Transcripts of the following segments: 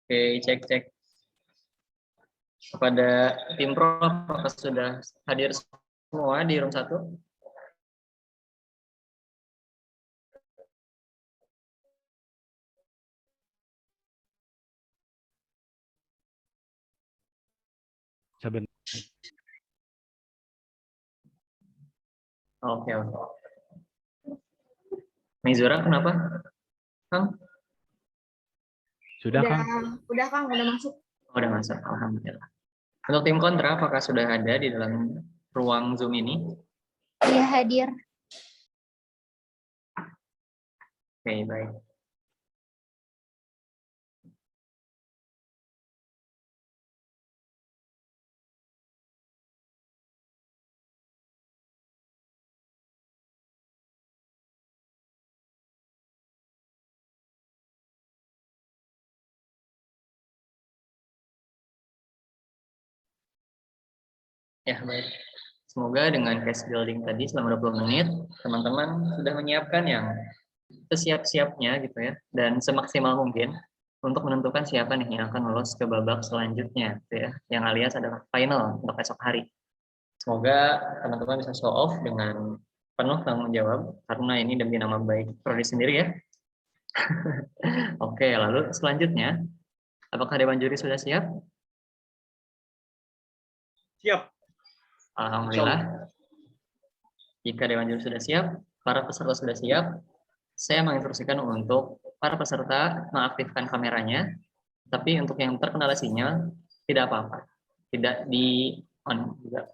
Oke, cek. Kepada tim pro, apakah sudah hadir semua di room 1? Sebentar. Oke. Mizura, kenapa, Kang? Sudah, Kang? Udah, Kang, udah masuk. Oh, udah masuk, alhamdulillah. Untuk tim kontra, apakah sudah ada di dalam ruang Zoom ini? Iya, hadir. Oke, baik. Ya, baik. Semoga dengan case building tadi selama 20 menit, teman-teman sudah menyiapkan yang sesiap-siapnya gitu ya, dan semaksimal mungkin untuk menentukan siapa nih yang akan lolos ke babak selanjutnya gitu ya, yang alias adalah final untuk esok hari. Semoga teman-teman bisa show off dengan penuh tanggung jawab, karena ini demi nama baik prodi sendiri ya. Oke, lalu selanjutnya, apakah Dewan Juri sudah siap? Siap. Alhamdulillah. Jika Dewan Juri sudah siap, para peserta sudah siap, saya menginstruksikan untuk para peserta mengaktifkan kameranya, tapi untuk yang terkendala sinyal, tidak apa-apa. Tidak di on juga.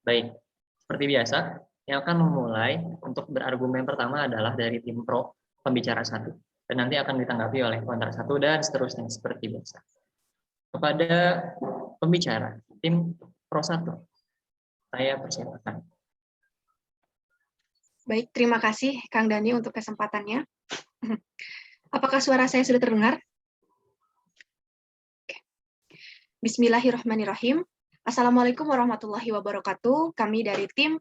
Baik, seperti biasa, yang akan memulai untuk berargumen pertama adalah dari tim pro pembicara 1. Dan nanti akan ditanggapi oleh kontra 1 dan seterusnya seperti biasa. Kepada pembicara, tim pro 1, saya persilakan. Baik, terima kasih Kang Dani untuk kesempatannya. Apakah suara saya sudah terdengar? Bismillahirrahmanirrahim. Assalamualaikum warahmatullahi wabarakatuh. Kami dari tim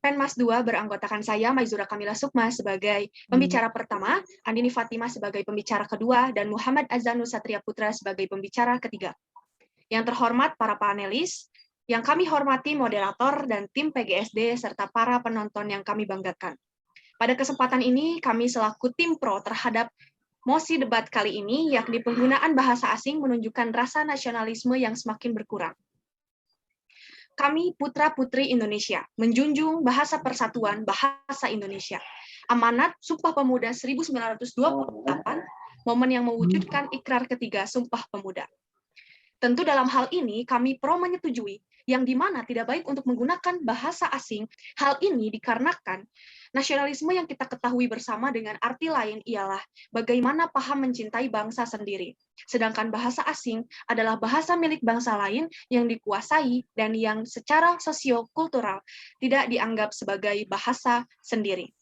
Penmas 2 beranggotakan saya, Maizura Kamila Sukma, sebagai pembicara pertama, Andini Fatima sebagai pembicara kedua, dan Muhammad Azanu Satria Putra sebagai pembicara ketiga. Yang terhormat para panelis, yang kami hormati moderator dan tim PGSD, serta para penonton yang kami banggakan. Pada kesempatan ini, kami selaku tim pro terhadap mosi debat kali ini, yakni penggunaan bahasa asing menunjukkan rasa nasionalisme yang semakin berkurang. Kami putra-putri Indonesia, menjunjung bahasa persatuan bahasa Indonesia. Amanat Sumpah Pemuda 1928, momen yang mewujudkan ikrar ketiga Sumpah Pemuda. Tentu dalam hal ini kami pro menyetujui yang dimana tidak baik untuk menggunakan bahasa asing. Hal ini dikarenakan nasionalisme yang kita ketahui bersama dengan arti lain ialah bagaimana paham mencintai bangsa sendiri. Sedangkan bahasa asing adalah bahasa milik bangsa lain yang dikuasai dan yang secara sosio-kultural tidak dianggap sebagai bahasa sendiri.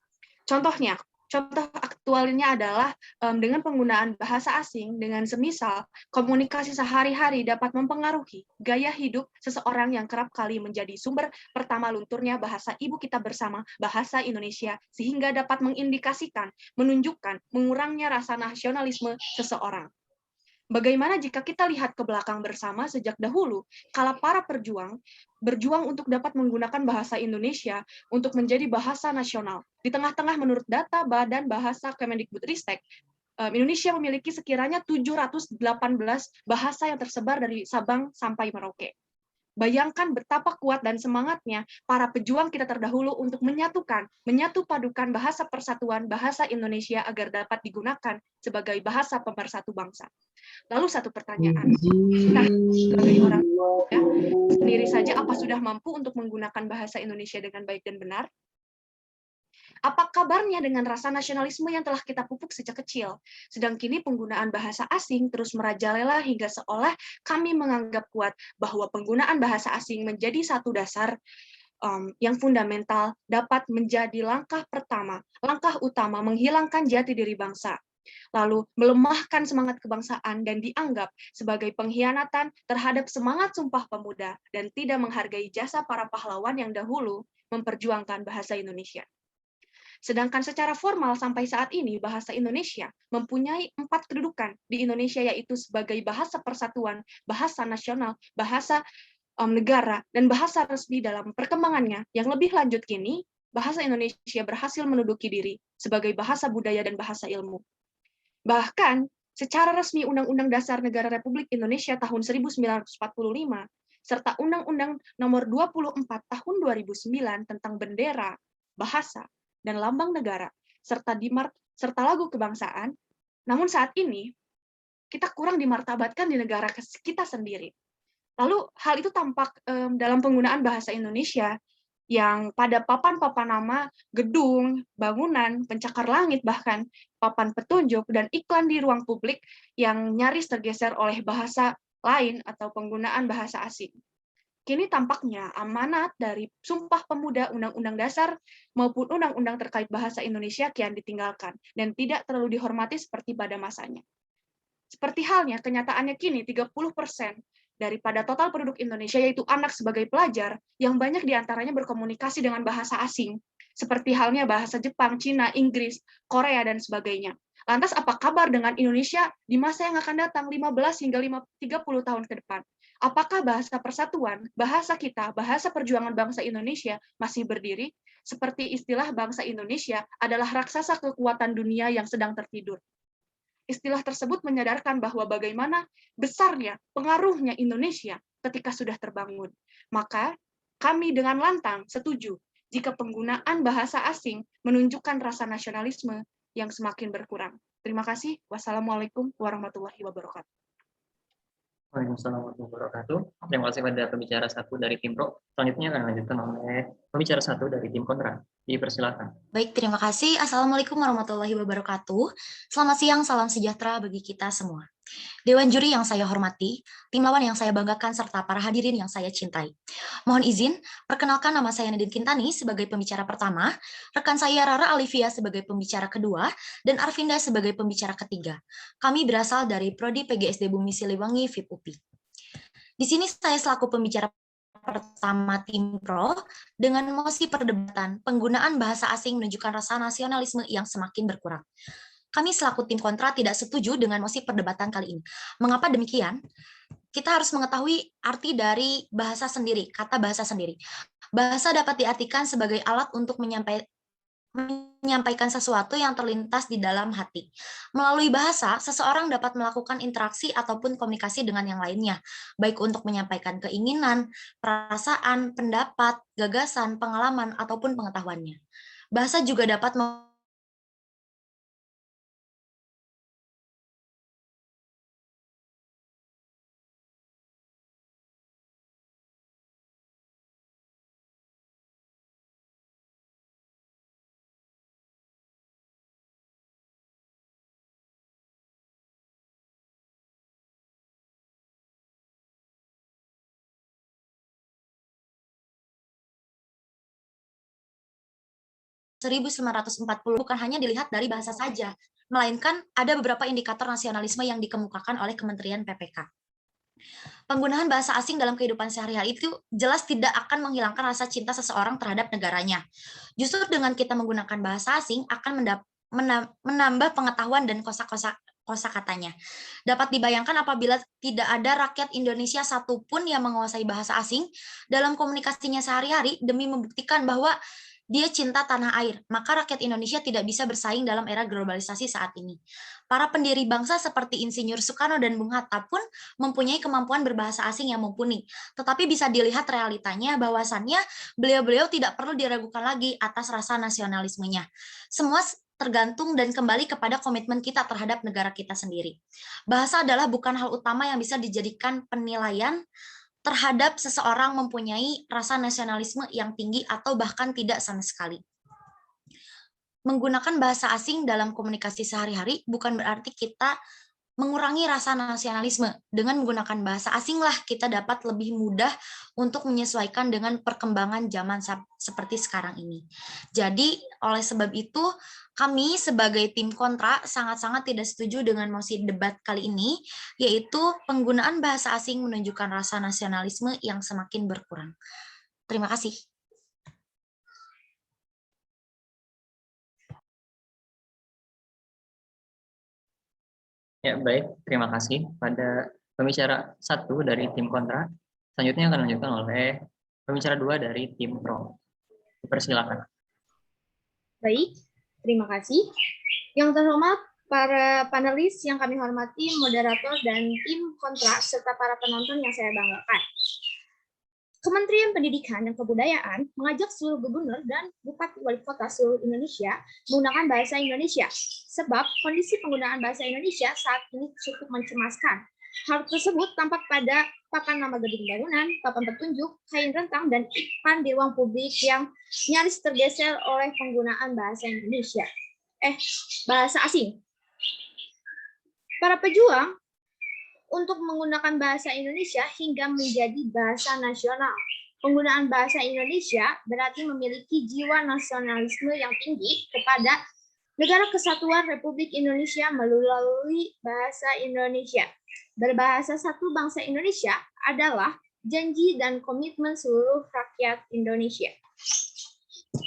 Contoh aktualnya adalah dengan penggunaan bahasa asing dengan semisal komunikasi sehari-hari dapat mempengaruhi gaya hidup seseorang yang kerap kali menjadi sumber pertama lunturnya bahasa ibu kita bersama, bahasa Indonesia, sehingga dapat mengindikasikan, menunjukkan mengurangnya rasa nasionalisme seseorang. Bagaimana jika kita lihat ke belakang bersama sejak dahulu, kala para berjuang untuk dapat menggunakan bahasa Indonesia untuk menjadi bahasa nasional. Di tengah-tengah menurut data Badan Bahasa Kemendikbudristek, Indonesia memiliki sekiranya 718 bahasa yang tersebar dari Sabang sampai Merauke. Bayangkan betapa kuat dan semangatnya para pejuang kita terdahulu untuk menyatu padukan bahasa persatuan bahasa Indonesia agar dapat digunakan sebagai bahasa pemersatu bangsa. Lalu satu pertanyaan, kita sebagai orang sendiri saja apa sudah mampu untuk menggunakan bahasa Indonesia dengan baik dan benar? Apa kabarnya dengan rasa nasionalisme yang telah kita pupuk sejak kecil? Sedang kini penggunaan bahasa asing terus merajalela hingga seolah kami menganggap kuat bahwa penggunaan bahasa asing menjadi satu dasar yang fundamental dapat menjadi langkah utama menghilangkan jati diri bangsa, lalu melemahkan semangat kebangsaan dan dianggap sebagai pengkhianatan terhadap semangat Sumpah Pemuda dan tidak menghargai jasa para pahlawan yang dahulu memperjuangkan bahasa Indonesia. Sedangkan secara formal sampai saat ini bahasa Indonesia mempunyai 4 kedudukan di Indonesia, yaitu sebagai bahasa persatuan, bahasa nasional, bahasa negara, dan bahasa resmi. Dalam perkembangannya yang lebih lanjut kini, bahasa Indonesia berhasil menduduki diri sebagai bahasa budaya dan bahasa ilmu. Bahkan, secara resmi Undang-Undang Dasar Negara Republik Indonesia tahun 1945 serta Undang-Undang Nomor 24 Tahun 2009 tentang bendera, bahasa, dan lambang negara, serta lagu kebangsaan, namun saat ini kita kurang dimartabatkan di negara kita sendiri. Lalu hal itu tampak dalam penggunaan bahasa Indonesia yang pada papan-papan nama gedung, bangunan, pencakar langit, bahkan papan petunjuk dan iklan di ruang publik yang nyaris tergeser oleh bahasa lain atau penggunaan bahasa asing. Kini tampaknya amanat dari Sumpah Pemuda, Undang-Undang Dasar maupun undang-undang terkait bahasa Indonesia kian ditinggalkan dan tidak terlalu dihormati seperti pada masanya. Seperti halnya kenyataannya kini 30% daripada total penduduk Indonesia, yaitu anak sebagai pelajar, yang banyak diantaranya berkomunikasi dengan bahasa asing, seperti halnya bahasa Jepang, Cina, Inggris, Korea, dan sebagainya. Lantas apa kabar dengan Indonesia di masa yang akan datang 15 hingga 30 tahun ke depan? Apakah bahasa persatuan, bahasa kita, bahasa perjuangan bangsa Indonesia masih berdiri? Seperti istilah bangsa Indonesia adalah raksasa kekuatan dunia yang sedang tertidur. Istilah tersebut menyadarkan bahwa bagaimana besarnya pengaruhnya Indonesia ketika sudah terbangun. Maka kami dengan lantang setuju jika penggunaan bahasa asing menunjukkan rasa nasionalisme yang semakin berkurang. Terima kasih. Wassalamualaikum warahmatullahi wabarakatuh. Waalaikumsalam warahmatullahi wabarakatuh. Terima kasih pada pembicara satu dari tim Pro. Selanjutnya akan dilanjutkan oleh pembicara satu dari tim Kontra. Dipersilakan. Baik, terima kasih. Assalamualaikum warahmatullahi wabarakatuh. Selamat siang, salam sejahtera bagi kita semua. Dewan juri yang saya hormati, tim lawan yang saya banggakan, serta para hadirin yang saya cintai. Mohon izin, perkenalkan nama saya Nadine Kintani sebagai pembicara pertama, rekan saya Rara Alivia sebagai pembicara kedua, dan Arvinda sebagai pembicara ketiga. Kami berasal dari Prodi PGSD Bumi Siliwangi, FIP UPI. Di sini saya selaku pembicara pertama tim Pro dengan mosi perdebatan penggunaan bahasa asing menunjukkan rasa nasionalisme yang semakin berkurang. Kami selaku tim kontra tidak setuju dengan mosi perdebatan kali ini. Mengapa demikian? Kita harus mengetahui arti dari bahasa sendiri, kata bahasa sendiri. Bahasa dapat diartikan sebagai alat untuk menyampaikan sesuatu yang terlintas di dalam hati. Melalui bahasa, seseorang dapat melakukan interaksi ataupun komunikasi dengan yang lainnya, baik untuk menyampaikan keinginan, perasaan, pendapat, gagasan, pengalaman, ataupun pengetahuannya. Bahasa juga dapat 1940 bukan hanya dilihat dari bahasa saja, melainkan ada beberapa indikator nasionalisme yang dikemukakan oleh Kementerian PPK. Penggunaan bahasa asing dalam kehidupan sehari-hari itu jelas tidak akan menghilangkan rasa cinta seseorang terhadap negaranya. Justru dengan kita menggunakan bahasa asing akan menambah pengetahuan dan kosakatanya. Dapat dibayangkan apabila tidak ada rakyat Indonesia satupun yang menguasai bahasa asing dalam komunikasinya sehari-hari demi membuktikan bahwa dia cinta tanah air, maka rakyat Indonesia tidak bisa bersaing dalam era globalisasi saat ini. Para pendiri bangsa seperti Insinyur Soekarno dan Bung Hatta pun mempunyai kemampuan berbahasa asing yang mumpuni. Tetapi bisa dilihat realitanya bahwasannya beliau-beliau tidak perlu diragukan lagi atas rasa nasionalismenya. Semua tergantung dan kembali kepada komitmen kita terhadap negara kita sendiri. Bahasa adalah bukan hal utama yang bisa dijadikan penilaian terhadap seseorang mempunyai rasa nasionalisme yang tinggi atau bahkan tidak sama sekali. Menggunakan bahasa asing dalam komunikasi sehari-hari bukan berarti kita mengurangi rasa nasionalisme. Dengan menggunakan bahasa asing lah kita dapat lebih mudah untuk menyesuaikan dengan perkembangan zaman seperti sekarang ini. Jadi oleh sebab itu kami sebagai tim kontra sangat-sangat tidak setuju dengan mosi debat kali ini, yaitu penggunaan bahasa asing menunjukkan rasa nasionalisme yang semakin berkurang. Terima kasih. Ya, baik. Terima kasih pada pembicara 1 dari tim kontra. Selanjutnya akan dilanjutkan oleh pembicara 2 dari tim pro. Dipersilakan. Baik, terima kasih. Yang terhormat para panelis yang kami hormati, moderator dan tim kontra, serta para penonton yang saya banggakan. Kementerian Pendidikan dan Kebudayaan mengajak seluruh gubernur dan bupati wali kota seluruh Indonesia menggunakan bahasa Indonesia, sebab kondisi penggunaan bahasa Indonesia saat ini cukup mencemaskan. Hal tersebut tampak pada papan nama gedung bangunan, papan petunjuk, kain rentang, dan iklan di ruang publik yang nyaris tergeser oleh penggunaan bahasa Indonesia. Bahasa asing. Para pejuang untuk menggunakan bahasa Indonesia hingga menjadi bahasa nasional. Penggunaan bahasa Indonesia berarti memiliki jiwa nasionalisme yang tinggi kepada Negara Kesatuan Republik Indonesia melalui bahasa Indonesia. Berbahasa satu bangsa Indonesia adalah janji dan komitmen seluruh rakyat Indonesia.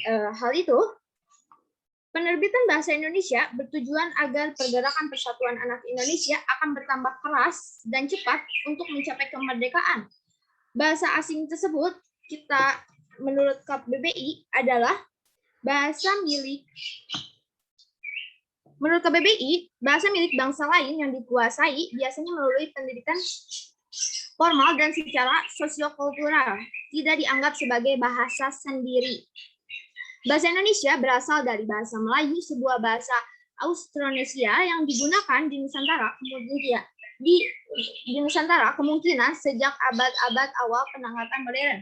Hal itu, penerbitan bahasa Indonesia bertujuan agar pergerakan persatuan anak Indonesia akan bertambah keras dan cepat untuk mencapai kemerdekaan. Bahasa asing tersebut menurut KBBI adalah bahasa milik bangsa lain yang dikuasai biasanya melalui pendidikan formal dan secara sosiokultural, tidak dianggap sebagai bahasa sendiri. Bahasa Indonesia berasal dari bahasa Melayu, sebuah bahasa Austronesia yang digunakan di Nusantara kemungkinan sejak abad-abad awal penanggapan modern.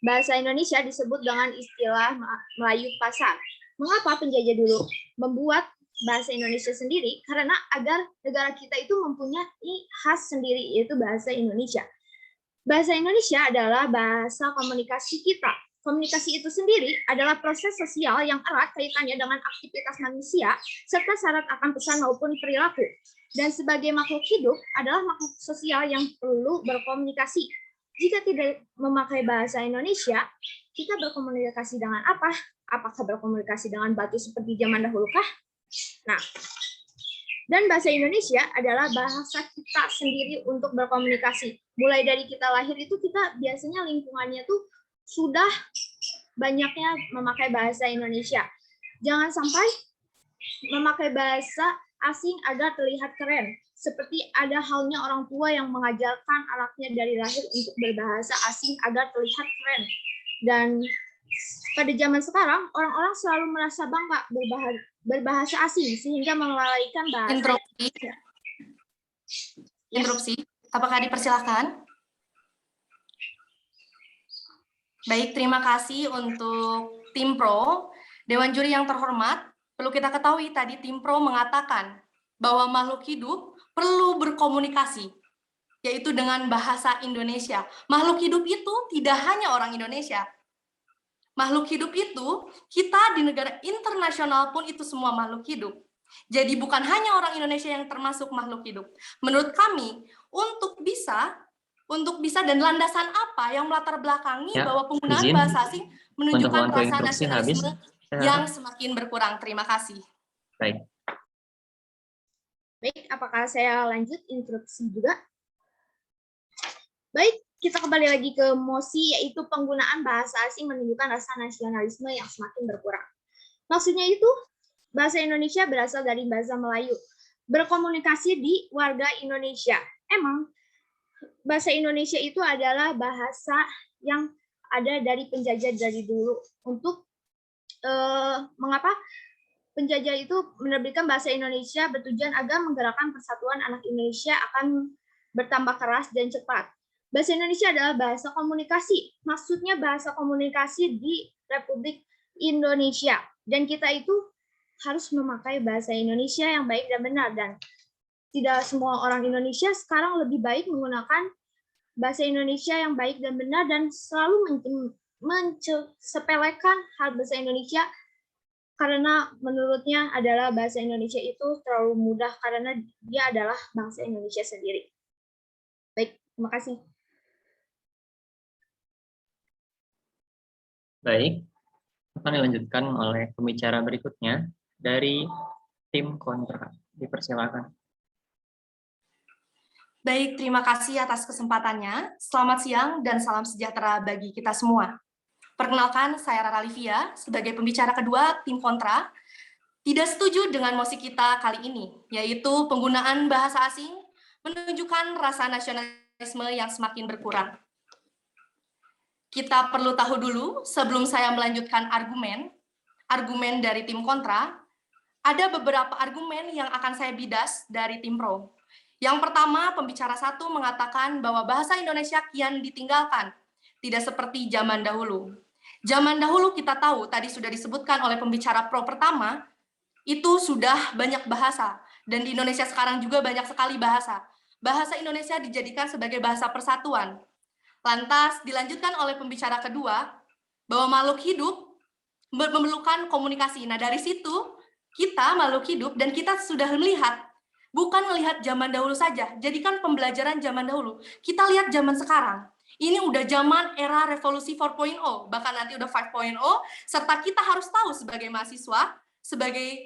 Bahasa Indonesia disebut dengan istilah Melayu pasar. Mengapa penjajah dulu membuat bahasa Indonesia sendiri? Karena agar negara kita itu mempunyai khas sendiri, yaitu bahasa Indonesia. Bahasa Indonesia adalah bahasa komunikasi kita. Komunikasi itu sendiri adalah proses sosial yang erat kaitannya dengan aktivitas manusia, serta syarat akan pesan maupun perilaku. Dan sebagai makhluk hidup adalah makhluk sosial yang perlu berkomunikasi. Jika tidak memakai bahasa Indonesia, kita berkomunikasi dengan apa? Apakah berkomunikasi dengan batu seperti zaman dahulu kah? Nah, dan bahasa Indonesia adalah bahasa kita sendiri untuk berkomunikasi. Mulai dari kita lahir itu kita biasanya lingkungannya tuh sudah banyaknya memakai bahasa Indonesia. Jangan sampai memakai bahasa asing agar terlihat keren. Seperti ada halnya orang tua yang mengajarkan anaknya dari lahir untuk berbahasa asing agar terlihat keren. Dan pada zaman sekarang, orang-orang selalu merasa bangga berbahasa asing sehingga melalaikan bahasa. Interupsi. Apakah dipersilahkan? Baik, terima kasih untuk tim pro. Dewan juri yang terhormat, perlu kita ketahui tadi tim pro mengatakan bahwa makhluk hidup perlu berkomunikasi, yaitu dengan bahasa Indonesia. Makhluk hidup itu tidak hanya orang Indonesia. Makhluk hidup itu, kita di negara internasional pun itu semua makhluk hidup. Jadi bukan hanya orang Indonesia yang termasuk makhluk hidup. Menurut kami, untuk bisa dan landasan apa yang melatar belakangi bahwa penggunaan bahasa asing menunjukkan rasa nasionalisme yang semakin berkurang. Terima kasih. Baik, apakah saya lanjut instruksi juga? Baik, kita kembali lagi ke mosi, yaitu penggunaan bahasa asing menunjukkan rasa nasionalisme yang semakin berkurang. Maksudnya itu, bahasa Indonesia berasal dari bahasa Melayu, berkomunikasi di warga Indonesia. Emang, bahasa Indonesia itu adalah bahasa yang ada dari penjajah dari dulu. Mengapa penjajah itu menerbitkan bahasa Indonesia bertujuan agar menggerakkan persatuan anak Indonesia akan bertambah keras dan cepat. Bahasa Indonesia adalah bahasa komunikasi. Maksudnya bahasa komunikasi di Republik Indonesia. Dan kita itu harus memakai bahasa Indonesia yang baik dan benar. Dan tidak semua orang Indonesia sekarang lebih baik menggunakan bahasa Indonesia yang baik dan benar dan selalu menyepelekan hal bahasa Indonesia karena menurutnya adalah bahasa Indonesia itu terlalu mudah karena dia adalah bangsa Indonesia sendiri. Baik, terima kasih. baik. Akan dilanjutkan oleh pembicara berikutnya dari tim kontra. Dipersilakan. Baik, terima kasih atas kesempatannya. Selamat siang dan salam sejahtera bagi kita semua. Perkenalkan, saya Rara Livia sebagai pembicara kedua tim kontra. Tidak setuju dengan mosi kita kali ini, yaitu penggunaan bahasa asing menunjukkan rasa nasionalisme yang semakin berkurang. Kita perlu tahu dulu, sebelum saya melanjutkan argumen dari tim kontra, ada beberapa argumen yang akan saya bidas dari tim pro. Yang pertama, pembicara satu mengatakan bahwa bahasa Indonesia kian ditinggalkan, tidak seperti zaman dahulu. Zaman dahulu kita tahu, tadi sudah disebutkan oleh pembicara pro pertama, itu sudah banyak bahasa, dan di Indonesia sekarang juga banyak sekali bahasa. Bahasa Indonesia dijadikan sebagai bahasa persatuan. Lantas dilanjutkan oleh pembicara kedua, bahwa makhluk hidup memerlukan komunikasi. Nah, dari situ kita makhluk hidup dan kita sudah melihat, bukan melihat zaman dahulu saja, jadikan pembelajaran zaman dahulu. Kita lihat zaman sekarang. Ini udah zaman era revolusi 4.0, bahkan nanti udah 5.0, serta kita harus tahu sebagai mahasiswa, sebagai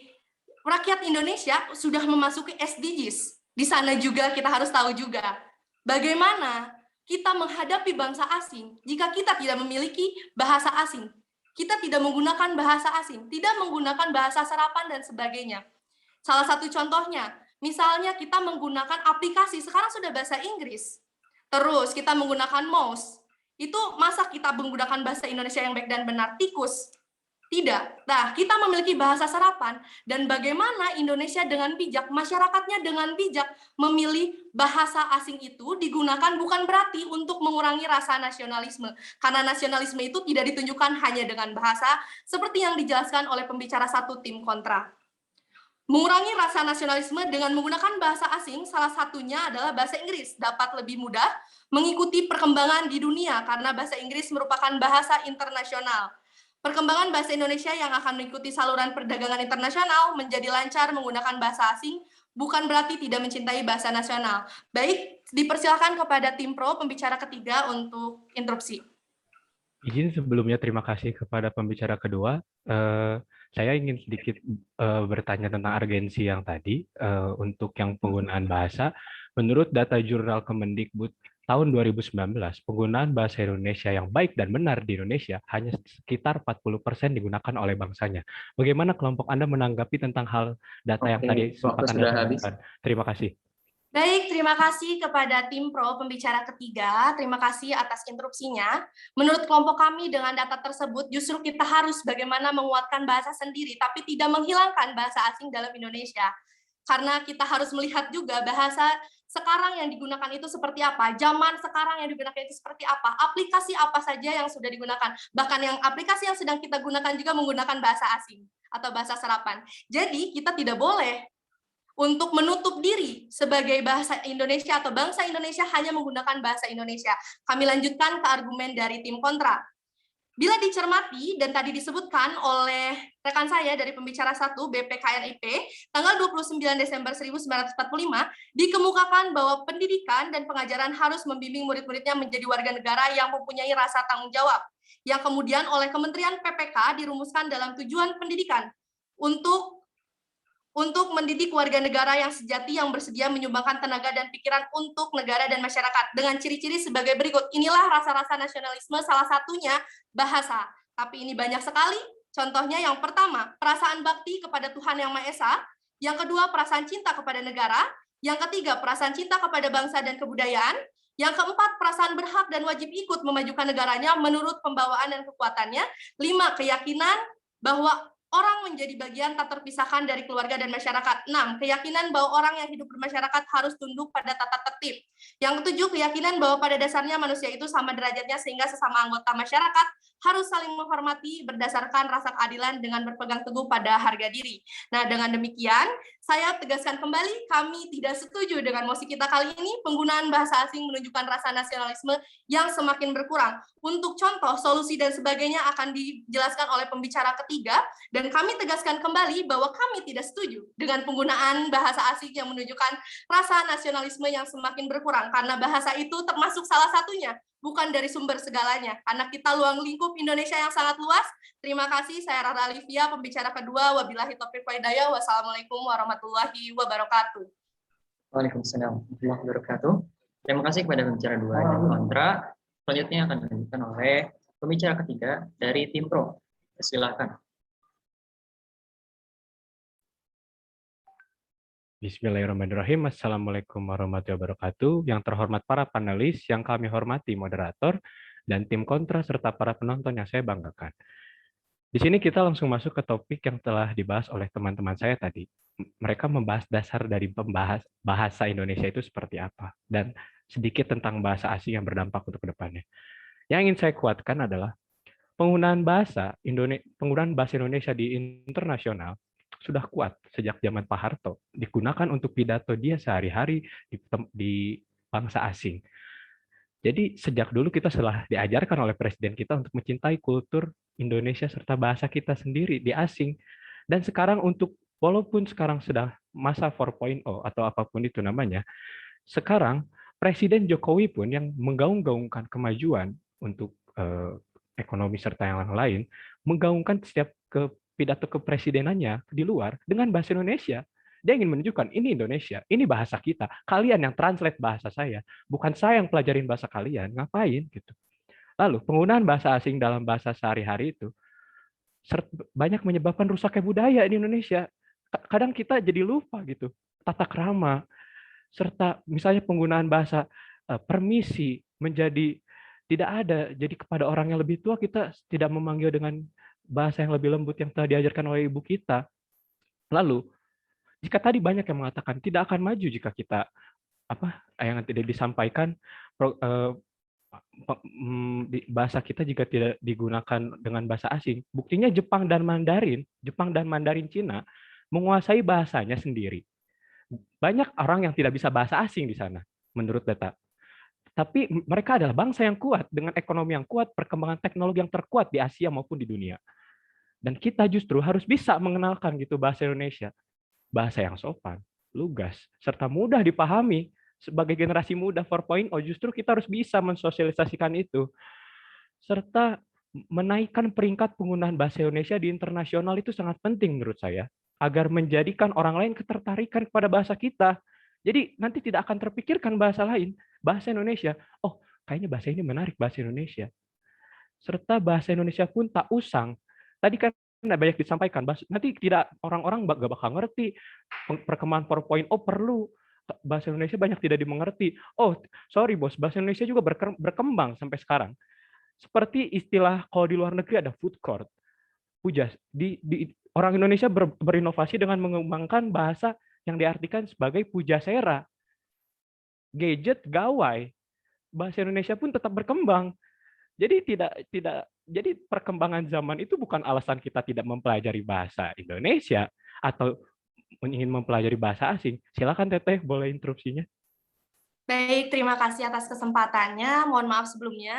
rakyat Indonesia sudah memasuki SDGs. Di sana juga kita harus tahu juga bagaimana kita menghadapi bangsa asing jika kita tidak memiliki bahasa asing. Kita tidak menggunakan bahasa asing, tidak menggunakan bahasa serapan dan sebagainya. Salah satu contohnya, misalnya kita menggunakan aplikasi, sekarang sudah bahasa Inggris. Terus kita menggunakan mouse. Itu masa kita menggunakan bahasa Indonesia yang baik dan benar? Tikus. Tidak. Nah, kita memiliki bahasa serapan, dan bagaimana Indonesia dengan bijak, masyarakatnya dengan bijak memilih bahasa asing itu digunakan bukan berarti untuk mengurangi rasa nasionalisme. Karena nasionalisme itu tidak ditunjukkan hanya dengan bahasa, seperti yang dijelaskan oleh pembicara satu tim kontra. Mengurangi rasa nasionalisme dengan menggunakan bahasa asing, salah satunya adalah bahasa Inggris, dapat lebih mudah mengikuti perkembangan di dunia, karena bahasa Inggris merupakan bahasa internasional. Perkembangan bahasa Indonesia yang akan mengikuti saluran perdagangan internasional menjadi lancar menggunakan bahasa asing, bukan berarti tidak mencintai bahasa nasional. Baik, dipersilakan kepada tim pro pembicara ketiga untuk interupsi. Izin sebelumnya terima kasih kepada pembicara kedua. Saya ingin sedikit bertanya tentang urgensi yang tadi untuk yang penggunaan bahasa. Menurut data jurnal Kemendikbud tahun 2019, penggunaan bahasa Indonesia yang baik dan benar di Indonesia hanya sekitar 40% digunakan oleh bangsanya. Bagaimana kelompok Anda menanggapi tentang hal data yang tadi sempat Anda sebutkan? Terima kasih. Baik, terima kasih kepada tim pro pembicara ketiga. Terima kasih atas interupsinya. Menurut kelompok kami dengan data tersebut, justru kita harus bagaimana menguatkan bahasa sendiri, tapi tidak menghilangkan bahasa asing dalam Indonesia. Karena kita harus melihat juga bahasa sekarang yang digunakan itu seperti apa, zaman sekarang yang digunakan itu seperti apa, aplikasi apa saja yang sudah digunakan. Bahkan yang aplikasi yang sedang kita gunakan juga menggunakan bahasa asing atau bahasa serapan. Jadi kita tidak boleh untuk menutup diri sebagai bahasa Indonesia atau bangsa Indonesia hanya menggunakan bahasa Indonesia. Kami lanjutkan ke argumen dari tim kontra. Bila dicermati, dan tadi disebutkan oleh rekan saya dari pembicara 1 BPKNIP, tanggal 29 Desember 1945, dikemukakan bahwa pendidikan dan pengajaran harus membimbing murid-muridnya menjadi warga negara yang mempunyai rasa tanggung jawab, yang kemudian oleh Kementerian PPK dirumuskan dalam tujuan pendidikan untuk mendidik warga negara yang sejati yang bersedia menyumbangkan tenaga dan pikiran untuk negara dan masyarakat dengan ciri-ciri sebagai berikut. Inilah rasa-rasa nasionalisme, salah satunya bahasa. Tapi ini banyak sekali. Contohnya yang pertama, perasaan bakti kepada Tuhan Yang Maha Esa. Yang kedua, perasaan cinta kepada negara. Yang ketiga, perasaan cinta kepada bangsa dan kebudayaan. Yang keempat, perasaan berhak dan wajib ikut memajukan negaranya menurut pembawaan dan kekuatannya. 5, keyakinan bahwa orang menjadi bagian tak terpisahkan dari keluarga dan masyarakat. 6, keyakinan bahwa orang yang hidup bermasyarakat harus tunduk pada tata tertib. Yang ketujuh, keyakinan bahwa pada dasarnya manusia itu sama derajatnya sehingga sesama anggota masyarakat harus saling menghormati berdasarkan rasa keadilan dengan berpegang teguh pada harga diri. Nah, dengan demikian, saya tegaskan kembali, kami tidak setuju dengan mosi kita kali ini, penggunaan bahasa asing menunjukkan rasa nasionalisme yang semakin berkurang. Untuk contoh, solusi dan sebagainya akan dijelaskan oleh pembicara ketiga, dan kami tegaskan kembali bahwa kami tidak setuju dengan penggunaan bahasa asing yang menunjukkan rasa nasionalisme yang semakin berkurang, karena bahasa itu termasuk salah satunya, bukan dari sumber segalanya. Karena kita luang lingkup Indonesia yang sangat luas. Terima kasih, saya Rara Livia, pembicara kedua. Wabillahi taufiq wal hidayah. Wassalamualaikum warahmatullahi wabarakatuh. Waalaikumsalam warahmatullahi wabarakatuh. Terima kasih kepada pembicara 2 dan kontra. Selanjutnya akan dilanjutkan oleh pembicara ketiga dari tim pro. Silakan. Bismillahirrahmanirrahim. Assalamualaikum warahmatullahi wabarakatuh. Yang terhormat para panelis, yang kami hormati moderator, dan tim kontra, serta para penonton yang saya banggakan. Di sini kita langsung masuk ke topik yang telah dibahas oleh teman-teman saya tadi. Mereka membahas dasar dari bahasa Indonesia itu seperti apa, dan sedikit tentang bahasa asing yang berdampak untuk kedepannya. Yang ingin saya kuatkan adalah penggunaan bahasa Indonesia di internasional sudah kuat sejak zaman Pak Harto, digunakan untuk pidato dia sehari-hari di bangsa asing. Jadi sejak dulu kita telah diajarkan oleh presiden kita untuk mencintai kultur Indonesia serta bahasa kita sendiri di asing. Dan sekarang walaupun sekarang sudah masa 4.0 atau apapun itu namanya, sekarang Presiden Jokowi pun yang menggaung-gaungkan kemajuan untuk ekonomi serta yang lain, menggaungkan setiap pidato kepresidenannya di luar dengan bahasa Indonesia. Dia ingin menunjukkan, ini Indonesia, ini bahasa kita. Kalian yang translate bahasa saya, bukan saya yang pelajarin bahasa kalian. Ngapain? Gitu. Lalu, penggunaan bahasa asing dalam bahasa sehari-hari itu banyak menyebabkan rusaknya budaya di Indonesia. Kadang kita jadi lupa gitu, tata krama, serta misalnya penggunaan bahasa permisi menjadi tidak ada. Jadi kepada orang yang lebih tua kita tidak memanggil dengan bahasa yang lebih lembut yang telah diajarkan oleh ibu kita. Lalu, jika tadi banyak yang mengatakan tidak akan maju jika kita yang tidak disampaikan bahasa kita jika tidak digunakan dengan bahasa asing. Buktinya Jepang dan Mandarin Cina menguasai bahasanya sendiri. Banyak orang yang tidak bisa bahasa asing di sana menurut data. Tapi mereka adalah bangsa yang kuat dengan ekonomi yang kuat, perkembangan teknologi yang terkuat di Asia maupun di dunia. Dan kita justru harus bisa mengenalkan gitu bahasa Indonesia. Bahasa yang sopan, lugas, serta mudah dipahami. Sebagai generasi muda 4.0, justru kita harus bisa mensosialisasikan itu. Serta menaikkan peringkat penggunaan bahasa Indonesia di internasional itu sangat penting menurut saya, agar menjadikan orang lain ketertarikan kepada bahasa kita. Jadi nanti tidak akan terpikirkan bahasa lain, bahasa Indonesia. Oh, kayaknya bahasa ini menarik, bahasa Indonesia. Serta bahasa Indonesia pun tak usang. Tadi kan banyak disampaikan, nanti tidak orang-orang gak bakal ngerti. Perkembangan 4.0 perlu bahasa Indonesia banyak tidak dimengerti. Oh, sorry bos, bahasa Indonesia juga berkembang sampai sekarang. Seperti istilah kalau di luar negeri ada food court. Pujas, orang Indonesia berinovasi dengan mengembangkan bahasa yang diartikan sebagai pujasera. Gadget, gawai. Bahasa Indonesia pun tetap berkembang. Jadi jadi perkembangan zaman itu bukan alasan kita tidak mempelajari bahasa Indonesia atau ingin mempelajari bahasa asing. Silakan Teteh, boleh interupsinya. Baik, terima kasih atas kesempatannya. Mohon maaf sebelumnya.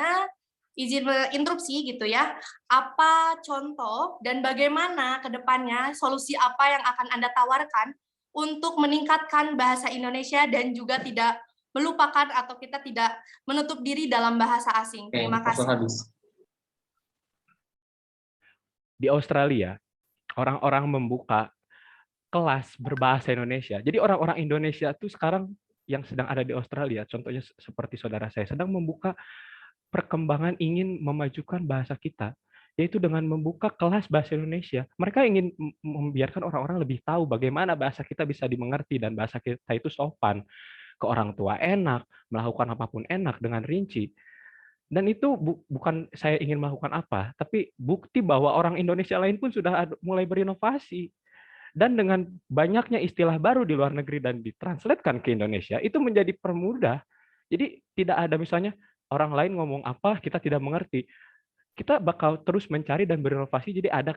Izin interupsi gitu ya. Apa contoh dan bagaimana ke depannya solusi apa yang akan Anda tawarkan untuk meningkatkan bahasa Indonesia dan juga tidak melupakan atau kita tidak menutup diri dalam bahasa asing. Terima kasih. Di Australia, orang-orang membuka kelas berbahasa Indonesia. Jadi orang-orang Indonesia itu sekarang yang sedang ada di Australia, contohnya seperti saudara saya, sedang membuka perkembangan ingin memajukan bahasa kita, yaitu dengan membuka kelas bahasa Indonesia. Mereka ingin membiarkan orang-orang lebih tahu bagaimana bahasa kita bisa dimengerti dan bahasa kita itu sopan. Ke orang tua enak, melakukan apapun enak dengan rinci. Dan itu bukan saya ingin melakukan apa, tapi bukti bahwa orang Indonesia lain pun sudah mulai berinovasi. Dan dengan banyaknya istilah baru di luar negeri dan ditranslatekan ke Indonesia, itu menjadi permudah. Jadi tidak ada misalnya orang lain ngomong apa, kita tidak mengerti. Kita bakal terus mencari dan berinovasi, jadi ada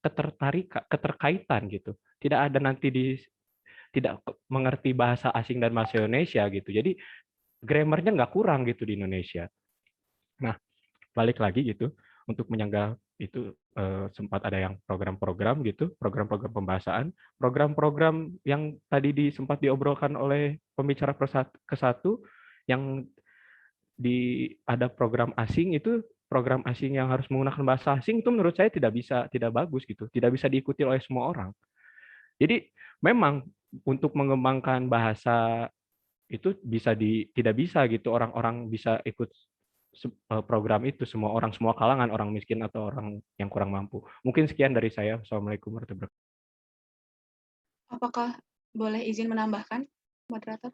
keterkaitan gitu. Tidak ada nanti tidak mengerti bahasa asing dan bahasa Indonesia gitu. Jadi grammarnya nggak kurang gitu di Indonesia. Nah, balik lagi gitu, untuk menyangga itu sempat ada yang program-program gitu, program-program pembahasan, program-program yang tadi sempat diobrolkan oleh pembicara ke satu, yang ada program asing itu, program asing yang harus menggunakan bahasa asing itu menurut saya tidak bagus gitu, tidak bisa diikuti oleh semua orang. Jadi memang untuk mengembangkan bahasa itu tidak bisa gitu orang-orang bisa ikut program itu, semua kalangan, orang miskin atau orang yang kurang mampu. Mungkin sekian dari saya. Assalamualaikum warahmatullahi wabarakatuh. Apakah boleh izin menambahkan, moderator?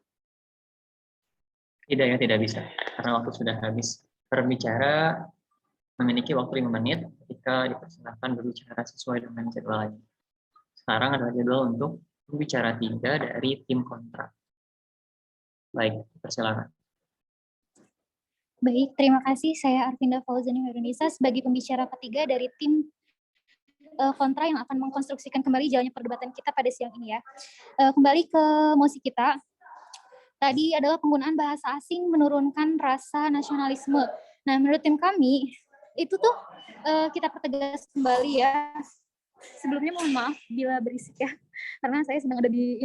Tidak, ya, tidak bisa. Karena waktu sudah habis. Berbicara memiliki waktu 5 menit ketika dipersilakan berbicara sesuai dengan jadwalnya. Sekarang adalah jadwal untuk pembicara 3 dari tim kontra. Baik, persilakan. Baik, terima kasih. Saya Arvinda Fauzani Indonesia sebagai pembicara ketiga dari tim kontra yang akan mengkonstruksikan kembali jalannya perdebatan kita pada siang ini ya. Kembali ke mosi kita. Tadi adalah penggunaan bahasa asing menurunkan rasa nasionalisme. Nah, menurut tim kami, itu tuh kita pertegas kembali ya. Sebelumnya mohon maaf bila berisik ya, karena saya sedang ada di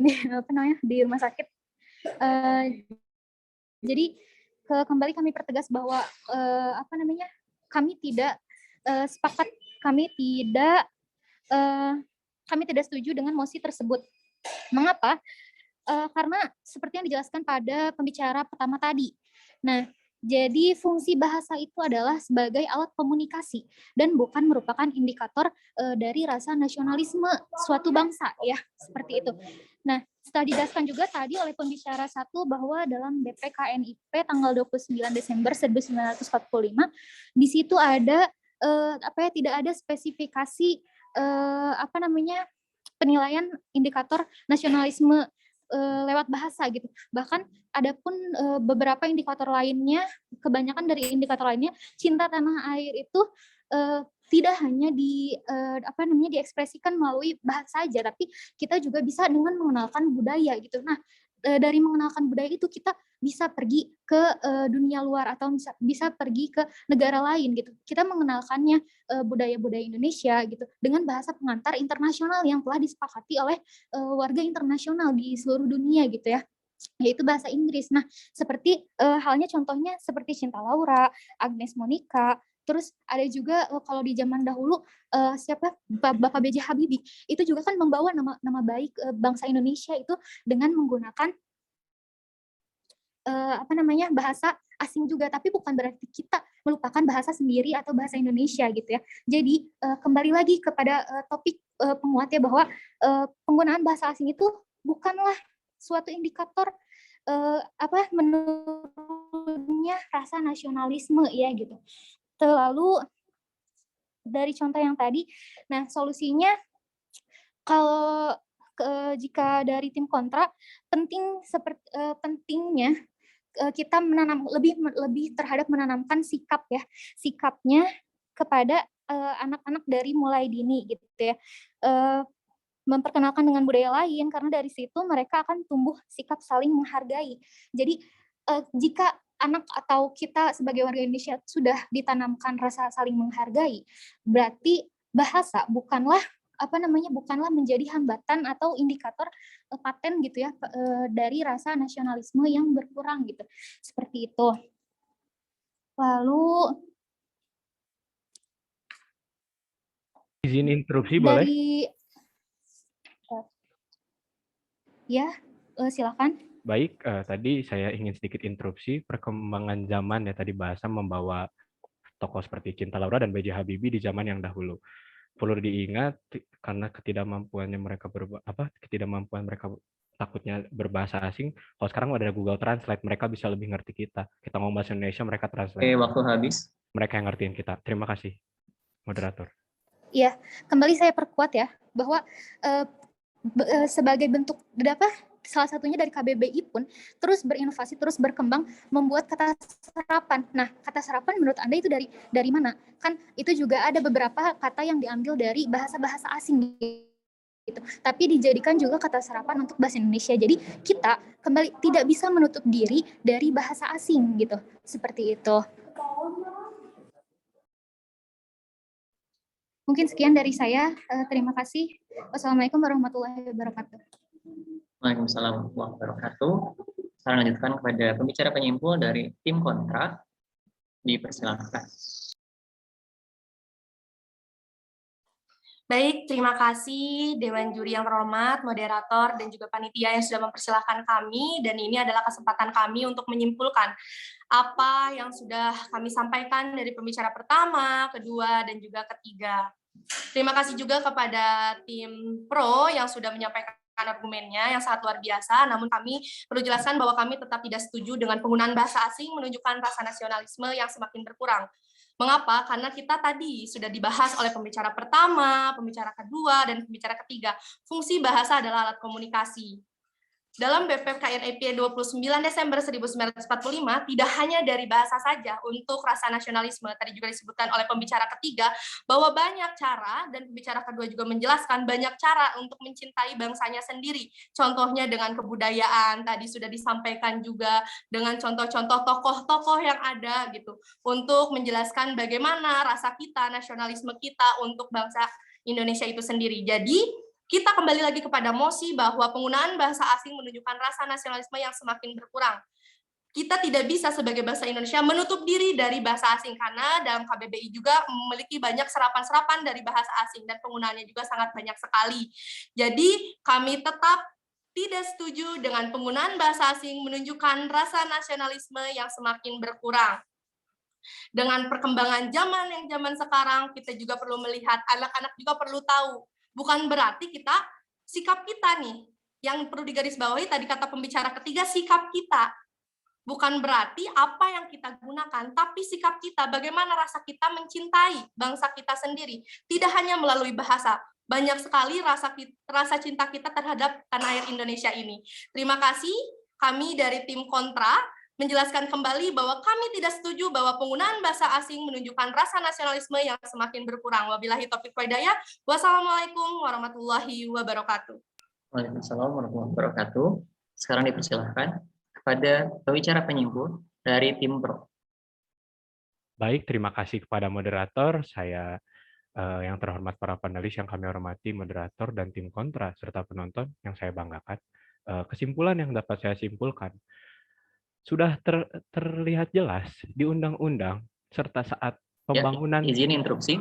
di rumah sakit. Jadi kembali kami pertegas bahwa kami tidak sepakat, kami tidak setuju dengan mosi tersebut. Mengapa? Karena seperti yang dijelaskan pada pembicara pertama tadi. Nah, jadi fungsi bahasa itu adalah sebagai alat komunikasi dan bukan merupakan indikator dari rasa nasionalisme suatu bangsa ya, seperti itu. Nah, setelah dijelaskan juga tadi oleh pembicara satu bahwa dalam BPKNIP tanggal 29 Desember 1945 di situ ada tidak ada spesifikasi penilaian indikator nasionalisme lewat bahasa gitu. Bahkan ada pun beberapa indikator lainnya, kebanyakan dari indikator lainnya, cinta tanah air itu tidak hanya diekspresikan melalui bahasa saja, tapi kita juga bisa dengan mengenalkan budaya gitu. Nah, dari mengenalkan budaya itu kita bisa pergi ke dunia luar atau bisa pergi ke negara lain gitu. Kita mengenalkannya budaya-budaya Indonesia gitu dengan bahasa pengantar internasional yang telah disepakati oleh warga internasional di seluruh dunia gitu ya, yaitu bahasa Inggris. Nah, seperti halnya contohnya seperti Cinta Laura, Agnes Monica, terus ada juga kalau di zaman dahulu Bapak B.J. Habibie itu juga kan membawa nama baik bangsa Indonesia itu dengan menggunakan bahasa asing juga, tapi bukan berarti kita melupakan bahasa sendiri atau bahasa Indonesia gitu ya. Jadi kembali lagi kepada topik penguatnya bahwa penggunaan bahasa asing itu bukanlah suatu indikator menurunnya rasa nasionalisme ya gitu. Lalu dari contoh yang tadi, nah solusinya kalau jika dari tim kontra pentingnya kita lebih terhadap menanamkan sikapnya kepada anak-anak dari mulai dini gitu ya, memperkenalkan dengan budaya lain, karena dari situ mereka akan tumbuh sikap saling menghargai. Jadi jika anak atau kita sebagai warga Indonesia sudah ditanamkan rasa saling menghargai, berarti bahasa bukanlah menjadi hambatan atau indikator paten gitu ya dari rasa nasionalisme yang berkurang gitu, seperti itu. Lalu izin interupsi boleh? Ya, silakan. Baik, tadi saya ingin sedikit interupsi perkembangan zaman ya, tadi bahasa membawa tokoh seperti Cinta Laura dan B.J. Habibie di zaman yang dahulu. Perlu diingat karena ketidakmampuan mereka takutnya berbahasa asing. Kalau sekarang ada Google Translate, mereka bisa lebih ngerti kita. Kita ngomong bahasa Indonesia, mereka translate. Waktu habis. Mereka yang ngertiin kita. Terima kasih, moderator. Iya, kembali saya perkuat ya bahwa sebagai bentuk salah satunya dari KBBI pun terus berinovasi, terus berkembang, membuat kata serapan. Nah, kata serapan menurut Anda itu dari mana? Kan itu juga ada beberapa kata yang diambil dari bahasa-bahasa asing gitu. Tapi dijadikan juga kata serapan untuk bahasa Indonesia. Jadi kita kembali tidak bisa menutup diri dari bahasa asing gitu. Seperti itu. Mungkin sekian dari saya. Terima kasih. Wassalamualaikum warahmatullahi wabarakatuh. Waalaikumsalam warahmatullahi wabarakatuh. Sekarang lanjutkan kepada pembicara penyimpul dari tim kontra. Dipersilakan. Baik, terima kasih Dewan Juri yang terhormat, moderator, dan juga panitia yang sudah mempersilahkan kami, dan ini adalah kesempatan kami untuk menyimpulkan apa yang sudah kami sampaikan dari pembicara pertama, kedua, dan juga ketiga. Terima kasih juga kepada tim pro yang sudah menyampaikan argumennya yang sangat luar biasa, namun kami perlu jelaskan bahwa kami tetap tidak setuju dengan penggunaan bahasa asing menunjukkan rasa nasionalisme yang semakin berkurang. Mengapa? Karena kita tadi sudah dibahas oleh pembicara pertama, pembicara kedua, dan pembicara ketiga. Fungsi bahasa adalah alat komunikasi. Dalam BPKNIP 29 Desember 1945, tidak hanya dari bahasa saja untuk rasa nasionalisme, tadi juga disebutkan oleh pembicara ketiga, bahwa banyak cara, dan pembicara kedua juga menjelaskan banyak cara untuk mencintai bangsanya sendiri. Contohnya dengan kebudayaan, tadi sudah disampaikan juga dengan contoh-contoh tokoh-tokoh yang ada gitu, untuk menjelaskan bagaimana rasa kita, nasionalisme kita untuk bangsa Indonesia itu sendiri. Jadi, kita kembali lagi kepada mosi bahwa penggunaan bahasa asing menunjukkan rasa nasionalisme yang semakin berkurang. Kita tidak bisa sebagai bangsa Indonesia menutup diri dari bahasa asing, karena dalam KBBI juga memiliki banyak serapan-serapan dari bahasa asing dan penggunaannya juga sangat banyak sekali. Jadi kami tetap tidak setuju dengan penggunaan bahasa asing menunjukkan rasa nasionalisme yang semakin berkurang. Dengan perkembangan zaman sekarang, kita juga perlu melihat, anak-anak juga perlu tahu, bukan berarti sikap kita nih, yang perlu digarisbawahi tadi kata pembicara ketiga, sikap kita. Bukan berarti apa yang kita gunakan, tapi sikap kita, bagaimana rasa kita mencintai bangsa kita sendiri. Tidak hanya melalui bahasa, banyak sekali rasa cinta kita terhadap tanah air Indonesia ini. Terima kasih, kami dari tim kontra menjelaskan kembali bahwa kami tidak setuju bahwa penggunaan bahasa asing menunjukkan rasa nasionalisme yang semakin berkurang. Wabillahi taufiq wal hidayah. Wassalamualaikum warahmatullahi wabarakatuh. Waalaikumsalam warahmatullahi wabarakatuh. Sekarang dipersilahkan kepada pembicara penyimpul dari tim pro. Baik, terima kasih kepada moderator. Saya yang terhormat para panelis yang kami hormati, moderator dan tim kontra, serta penonton yang saya banggakan. Kesimpulan yang dapat saya simpulkan, sudah terlihat jelas di undang-undang serta saat pembangunan. Ya, izin interupsi.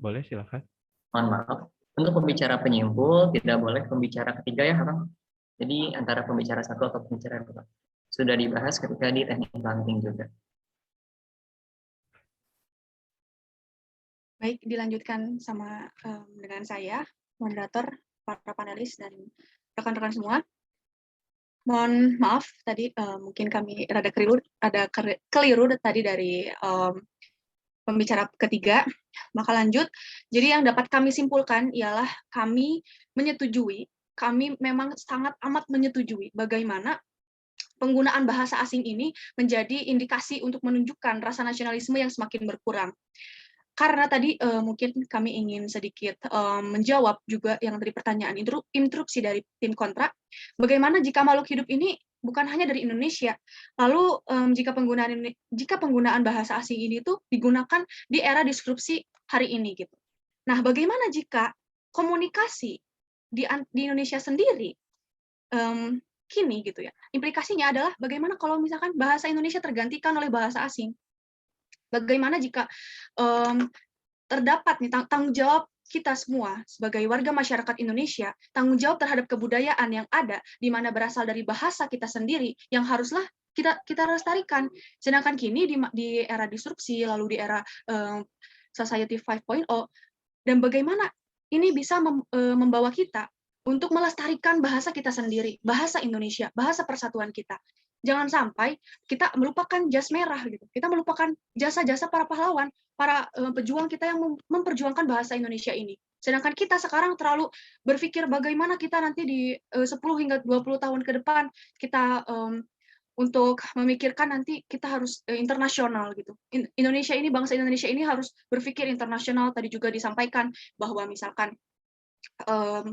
Boleh, silakan. Mohon maaf. Untuk pembicara penyimpul tidak boleh pembicara ketiga ya, Kang. Jadi antara pembicara satu atau pembicara dua. Sudah dibahas ketika di teknik planting juga. Baik, dilanjutkan dengan saya, moderator, para panelis, dan rekan-rekan semua. Mohon maaf tadi mungkin kami ada keliru tadi dari pembicara ketiga. Maka lanjut. Jadi yang dapat kami simpulkan ialah kami memang sangat amat menyetujui bagaimana penggunaan bahasa asing ini menjadi indikasi untuk menunjukkan rasa nasionalisme yang semakin berkurang. Karena tadi mungkin kami ingin sedikit menjawab juga yang tadi pertanyaan interupsi dari tim kontra, bagaimana jika makhluk hidup ini bukan hanya dari Indonesia, lalu jika penggunaan bahasa asing ini tuh digunakan di era disrupsi hari ini gitu. Nah, bagaimana jika komunikasi di Indonesia sendiri kini gitu ya? Implikasinya adalah bagaimana kalau misalkan bahasa Indonesia tergantikan oleh bahasa asing? Bagaimana jika terdapat nih tanggung jawab kita semua sebagai warga masyarakat Indonesia, tanggung jawab terhadap kebudayaan yang ada, di mana berasal dari bahasa kita sendiri, yang haruslah kita lestarikan. Sedangkan kini di era disrupsi, lalu di era Society 5.0, dan bagaimana ini bisa membawa kita untuk melestarikan bahasa kita sendiri, bahasa Indonesia, bahasa persatuan kita. Jangan sampai kita melupakan jas merah gitu. Kita melupakan jasa-jasa para pahlawan, para pejuang kita yang memperjuangkan bahasa Indonesia ini. Sedangkan kita sekarang terlalu berpikir bagaimana kita nanti di 10 hingga 20 tahun ke depan kita untuk memikirkan nanti kita harus internasional gitu. Indonesia ini, bangsa Indonesia ini harus berpikir internasional. Tadi juga disampaikan bahwa misalkan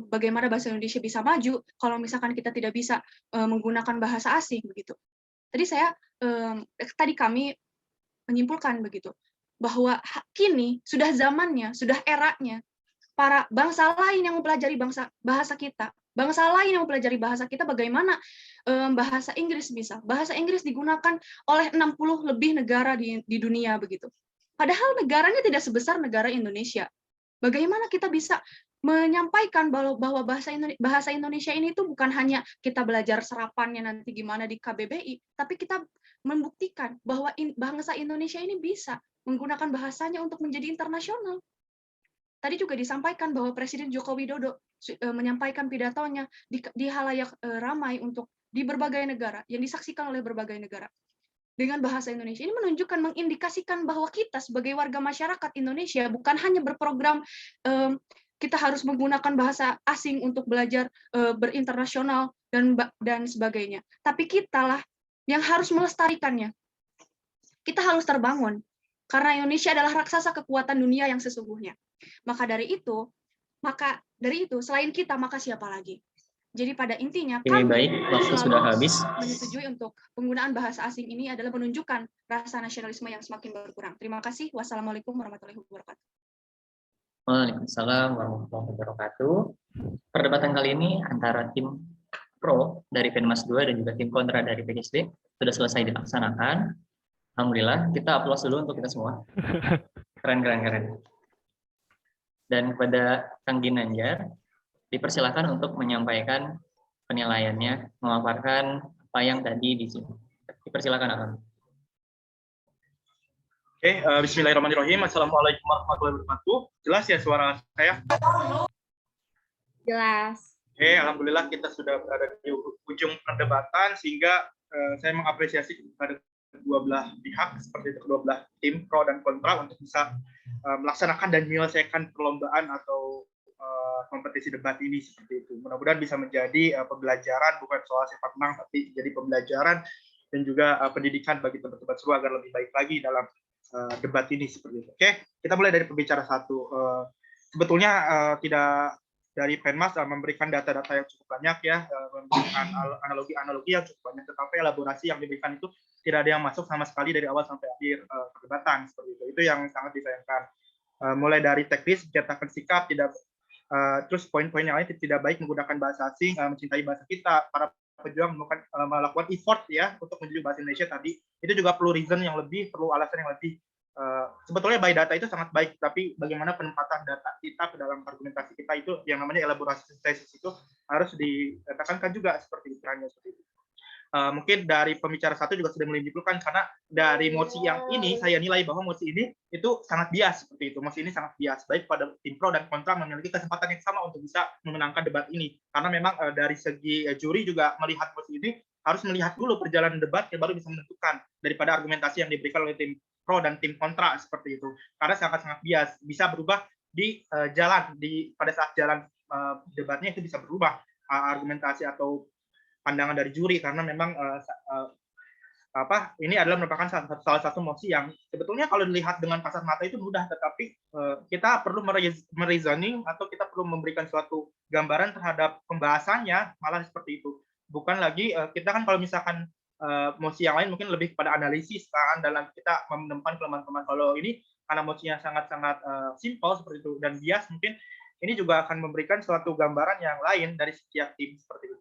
bagaimana bahasa Indonesia bisa maju kalau misalkan kita tidak bisa menggunakan bahasa asing begitu. Tadi kami menyimpulkan begitu bahwa kini sudah zamannya, sudah eranya para bangsa lain yang mempelajari bahasa kita, bangsa lain yang mempelajari bahasa kita, bagaimana bahasa Inggris bisa. Bahasa Inggris digunakan oleh 60 lebih negara di dunia begitu. Padahal negaranya tidak sebesar negara Indonesia. Bagaimana kita bisa menyampaikan bahwa bahasa Indonesia ini tuh bukan hanya kita belajar serapannya nanti gimana di KBBI, tapi kita membuktikan bahwa bangsa Indonesia ini bisa menggunakan bahasanya untuk menjadi internasional. Tadi juga disampaikan bahwa Presiden Joko Widodo menyampaikan pidatonya di halayak ramai untuk di berbagai negara, yang disaksikan oleh berbagai negara. Dengan bahasa Indonesia ini menunjukkan, mengindikasikan bahwa kita sebagai warga masyarakat Indonesia bukan hanya berprogram kita harus menggunakan bahasa asing untuk belajar berinternasional dan sebagainya, tapi kitalah yang harus melestarikannya. Kita harus terbangun karena Indonesia adalah raksasa kekuatan dunia yang sesungguhnya. Maka dari itu selain kita maka siapa lagi? Jadi pada intinya Ini baik, waktu sudah habis. Menyetujui untuk penggunaan bahasa asing ini adalah menunjukkan rasa nasionalisme yang semakin berkurang. Terima kasih. Wassalamualaikum warahmatullahi wabarakatuh. Waalaikumsalam warahmatullahi wabarakatuh. Perdebatan kali ini antara tim pro dari Penmas 2 dan juga tim kontra dari PGSD sudah selesai dilaksanakan. Alhamdulillah, kita aplaus dulu untuk kita semua. Keren. Dan kepada Kang Ginanjar, dipersilakan untuk menyampaikan penilaiannya, memaparkan apa yang tadi di sini. Dipersilakan, Akang. Oke, bismillahirrahmanirrahim. Assalamualaikum warahmatullahi wabarakatuh. Jelas ya suara saya? Jelas. Oke, alhamdulillah kita sudah berada di ujung perdebatan, sehingga saya mengapresiasi kepada kedua belah pihak, seperti itu kedua belah tim pro dan kontra, untuk bisa melaksanakan dan menyelesaikan perlombaan atau kompetisi debat ini seperti itu. Mudah-mudahan bisa menjadi pembelajaran, bukan soal sepak menang, tapi jadi pembelajaran dan juga pendidikan bagi teman-teman semua agar lebih baik lagi dalam debat ini seperti itu. Oke, kita mulai dari pembicara satu. Sebetulnya tidak dari Penmas memberikan data-data yang cukup banyak ya, memberikan analogi-analogi yang cukup banyak, tetapi elaborasi yang diberikan itu tidak ada yang masuk sama sekali dari awal sampai akhir perdebatan seperti itu. Itu yang sangat disayangkan. Mulai dari teknis, menyatakan sikap, tidak terus poin-poin yang lain, tidak baik menggunakan bahasa asing, mencintai bahasa kita, para pejuang melakukan effort ya untuk menuju bahasa Indonesia tadi, itu juga perlu reason yang lebih, perlu alasan yang lebih. Sebetulnya by data itu sangat baik, tapi bagaimana penempatan data kita ke dalam argumentasi kita, itu yang namanya elaborasi sintesis itu harus ditekankan juga seperti istilahnya seperti itu. Mungkin dari pembicara satu juga sudah mulai menyimpulkan, karena dari mosi yang ini saya nilai bahwa mosi ini itu sangat bias seperti itu. Mosi ini sangat bias, baik pada tim pro dan kontra memiliki kesempatan yang sama untuk bisa memenangkan debat ini, karena memang dari segi juri juga melihat mosi ini harus melihat dulu perjalanan debat baru bisa menentukan daripada argumentasi yang diberikan oleh tim pro dan tim kontra seperti itu, karena sangat-sangat bias, bisa berubah di pada saat jalan debatnya itu bisa berubah argumentasi atau pandangan dari juri, karena memang ini adalah merupakan salah satu mosi yang sebetulnya kalau dilihat dengan kasat mata itu mudah, tetapi kita perlu mereasoning atau kita perlu memberikan suatu gambaran terhadap pembahasannya, malah seperti itu. Bukan lagi kita kan kalau misalkan mosi yang lain mungkin lebih kepada analisis kan, dalam kita menemukan kelemahan-kelemahan. Kalau ini karena mosinya sangat-sangat simpel seperti itu dan bias, mungkin ini juga akan memberikan suatu gambaran yang lain dari setiap tim seperti itu.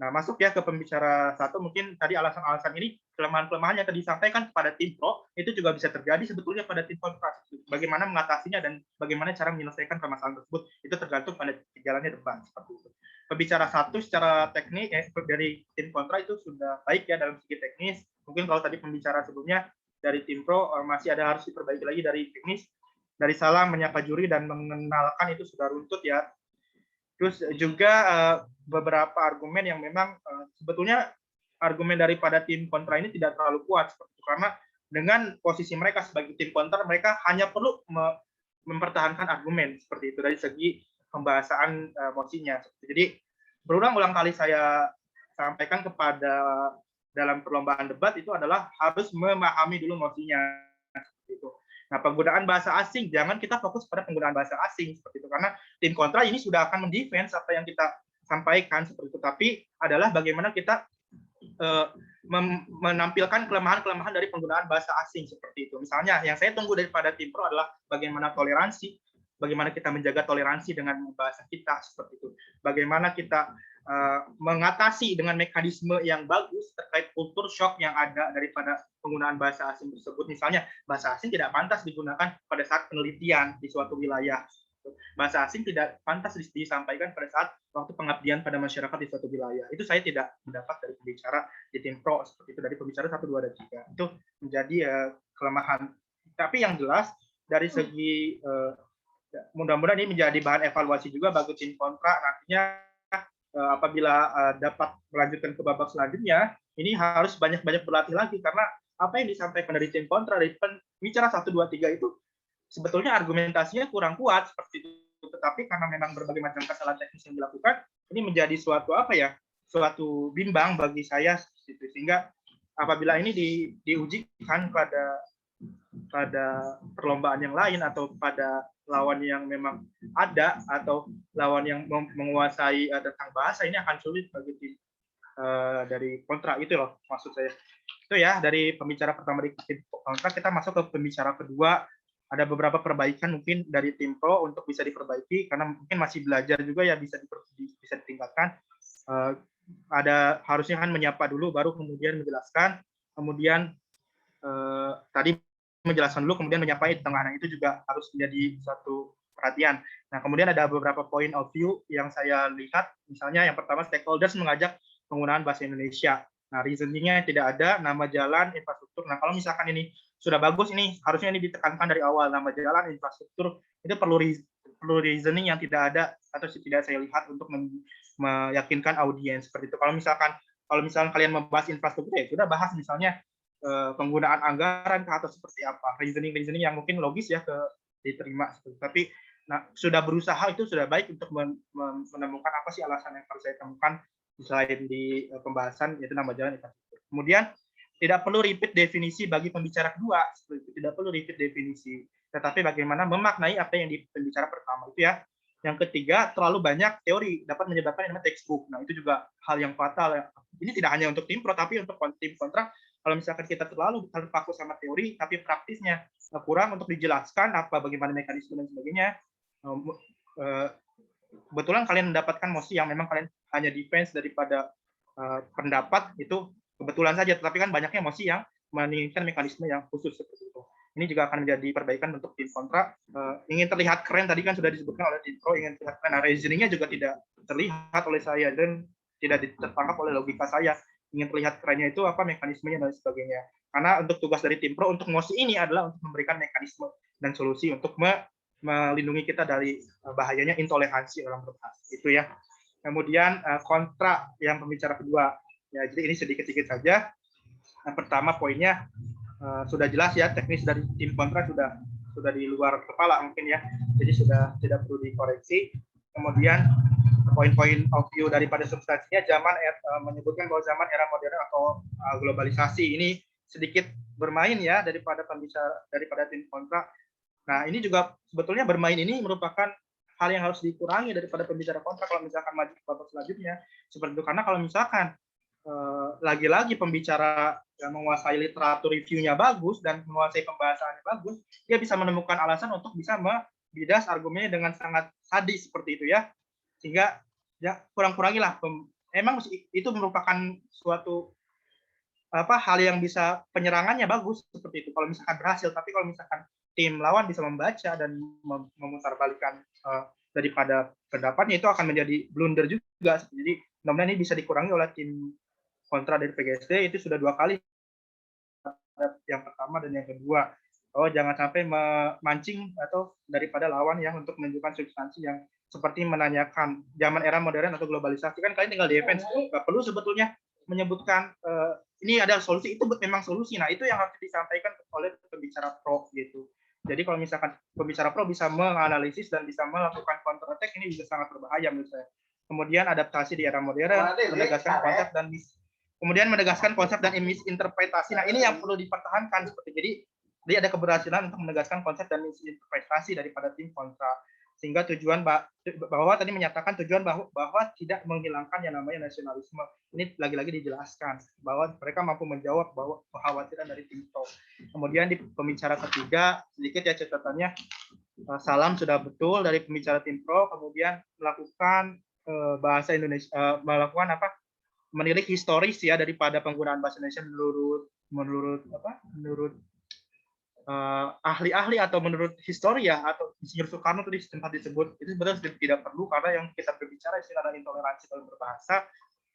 Nah, masuk ya ke pembicara satu, mungkin tadi alasan-alasan ini, kelemahan-kelemahan yang tadi disampaikan kepada tim pro, itu juga bisa terjadi sebetulnya pada tim kontra. Bagaimana mengatasinya dan bagaimana cara menyelesaikan permasalahan tersebut, itu tergantung pada jalannya debat seperti itu. Pembicara satu secara teknis dari tim kontra itu sudah baik ya dalam segi teknis. Mungkin kalau tadi pembicara sebelumnya dari tim pro masih ada harus diperbaiki lagi dari teknis, dari salam menyapa juri dan mengenalkan itu sudah runtut ya. Terus juga beberapa argumen yang memang sebetulnya argumen daripada tim kontra ini tidak terlalu kuat seperti itu, karena dengan posisi mereka sebagai tim kontra, mereka hanya perlu mempertahankan argumen seperti itu dari segi pembahasan mosinya. Jadi berulang-ulang kali saya sampaikan kepada dalam perlombaan debat itu adalah harus memahami dulu mosinya seperti itu. Nah, penggunaan bahasa asing, jangan kita fokus pada penggunaan bahasa asing seperti itu, karena tim kontra ini sudah akan mendefense apa yang kita sampaikan seperti itu, tapi adalah bagaimana kita menampilkan kelemahan-kelemahan dari penggunaan bahasa asing seperti itu. Misalnya yang saya tunggu daripada tim pro adalah bagaimana toleransi, bagaimana kita menjaga toleransi dengan bahasa kita seperti itu, bagaimana kita mengatasi dengan mekanisme yang bagus terkait kultur shock yang ada daripada penggunaan bahasa asing tersebut. Misalnya bahasa asing tidak pantas digunakan pada saat penelitian di suatu wilayah Bahasa asing tidak pantas disampaikan pada saat waktu pengabdian pada masyarakat di suatu wilayah. Itu saya tidak mendapat dari pembicara di tim pro seperti itu, dari pembicara 1, 2, dan 3. Itu menjadi kelemahan. Tapi yang jelas dari segi mudah-mudahan ini menjadi bahan evaluasi juga bagi tim kontra nantinya apabila dapat melanjutkan ke babak selanjutnya, ini harus banyak-banyak berlatih lagi karena apa yang disampaikan dari tim kontra dari pembicara 1, 2, 3 itu sebetulnya argumentasinya kurang kuat seperti itu, tetapi karena memang berbagai macam kesalahan teknis yang dilakukan, ini menjadi suatu bimbang bagi saya sehingga apabila ini diujikan pada perlombaan yang lain atau pada lawan yang memang ada atau lawan yang menguasai tentang bahasa, ini akan sulit bagi tim dari kontra. Itu loh maksud saya. Itu ya dari pembicara pertama di tim kontra. Kita masuk ke pembicara kedua. Ada beberapa perbaikan mungkin dari tim pro untuk bisa diperbaiki karena mungkin masih belajar juga ya, bisa ditingkatkan. Ada harusnya kan menyapa dulu baru kemudian menjelaskan, kemudian tadi menjelaskan dulu kemudian menyapa di tengah. Nah, itu juga harus menjadi suatu perhatian. Nah, kemudian ada beberapa point of view yang saya lihat, misalnya yang pertama stakeholders mengajak penggunaan bahasa Indonesia. Nah, reasoningnya tidak ada, nama jalan, infrastruktur. Nah, kalau misalkan ini sudah bagus, ini harusnya ini ditekankan dari awal, nama jalan, infrastruktur, itu perlu reasoning yang tidak ada atau tidak saya lihat untuk meyakinkan audiens seperti itu. Kalau misalkan kalian membahas infrastruktur, ya sudah bahas misalnya penggunaan anggaran atau seperti apa, reasoning yang mungkin logis ya diterima. Tapi sudah berusaha itu sudah baik untuk menemukan apa sih alasan yang harus saya temukan selain di pembahasan yaitu nama jalan infrastruktur. Kemudian tidak perlu repeat definisi bagi pembicara kedua, tidak perlu repeat definisi, tetapi bagaimana memaknai apa yang di pembicara pertama itu ya. Yang ketiga, terlalu banyak teori dapat menyebabkan yang namanya textbook. Nah, itu juga hal yang fatal. Ini tidak hanya untuk tim pro, tapi untuk tim kontra. Kalau misalkan kita terlalu terpaku sama teori, tapi praktisnya kurang untuk dijelaskan bagaimana mekanisme dan sebagainya. Kebetulan kalian mendapatkan mosi yang memang kalian hanya defense daripada pendapat itu kebetulan saja, tetapi kan banyaknya mosi yang menginginkan mekanisme yang khusus seperti itu. Ini juga akan menjadi perbaikan untuk tim kontra. Ingin terlihat keren tadi kan sudah disebutkan oleh tim pro, ingin terlihat keren. Nah, reasoningnya juga tidak terlihat oleh saya dan tidak tertangkap oleh logika saya. Ingin terlihat kerennya itu apa mekanismenya dan sebagainya. Karena untuk tugas dari tim pro untuk mosi ini adalah untuk memberikan mekanisme dan solusi untuk melindungi kita dari bahayanya intoleransi dalam berbahasa. Itu ya. Kemudian kontra yang pembicara kedua. Ya, jadi ini sedikit-sedikit saja. Yang pertama poinnya sudah jelas ya, teknis dari tim kontra sudah di luar kepala mungkin ya. Jadi sudah tidak perlu dikoreksi. Kemudian poin-poin of view daripada substansinya menyebutkan bahwa zaman era modern atau globalisasi ini sedikit bermain ya daripada tim kontra. Nah, ini juga sebetulnya bermain ini merupakan hal yang harus dikurangi daripada pembicara kontra kalau misalkan maju ke babak selanjutnya. Seperti itu, karena kalau misalkan lagi-lagi pembicara yang menguasai literatur reviewnya bagus dan menguasai pembahasannya bagus, dia bisa menemukan alasan untuk bisa membidas argumennya dengan sangat sadis seperti itu ya, sehingga ya kurang-kurangilah. Emang itu merupakan suatu hal yang bisa penyerangannya bagus seperti itu kalau misalkan berhasil, tapi kalau misalkan tim lawan bisa membaca dan memutarbalikkan daripada pendapatnya, itu akan menjadi blunder juga. Jadi mudah-mudahan ini bisa dikurangi oleh tim kontra dari PGSD. Itu sudah 2 kali, yang pertama dan yang kedua. Jangan sampai memancing atau daripada lawan yang untuk menunjukkan substansi yang seperti menanyakan zaman era modern atau globalisasi, kan kalian tinggal defense, nggak perlu sebetulnya menyebutkan ini ada solusi, itu memang solusi. Nah, itu yang harus disampaikan oleh pembicara pro gitu. Jadi kalau misalkan pembicara pro bisa menganalisis dan bisa melakukan counter attack, ini bisa sangat berbahaya menurut saya. Kemudian adaptasi di era modern, menegaskan konsep dan misinterpretasi. Nah, ini yang perlu dipertahankan seperti jadi ada keberhasilan untuk menegaskan konsep dan misinterpretasi daripada tim kontra, sehingga tujuan bahwa tadi menyatakan tujuan bahwa tidak menghilangkan yang namanya nasionalisme. Ini lagi-lagi dijelaskan bahwa mereka mampu menjawab bahwa kekhawatiran dari tim pro. Kemudian di pembicara ketiga sedikit ya catatannya, salam sudah betul dari pembicara tim pro, kemudian melakukan bahasa Indonesia, melakukan menilik historis ya daripada penggunaan bahasa Indonesia menurut ahli-ahli atau menurut historia atau Insinyur Soekarno tadi sempat disebut, itu sebenarnya tidak perlu, karena yang kita berbicara di sini adalah intoleransi dalam berbahasa.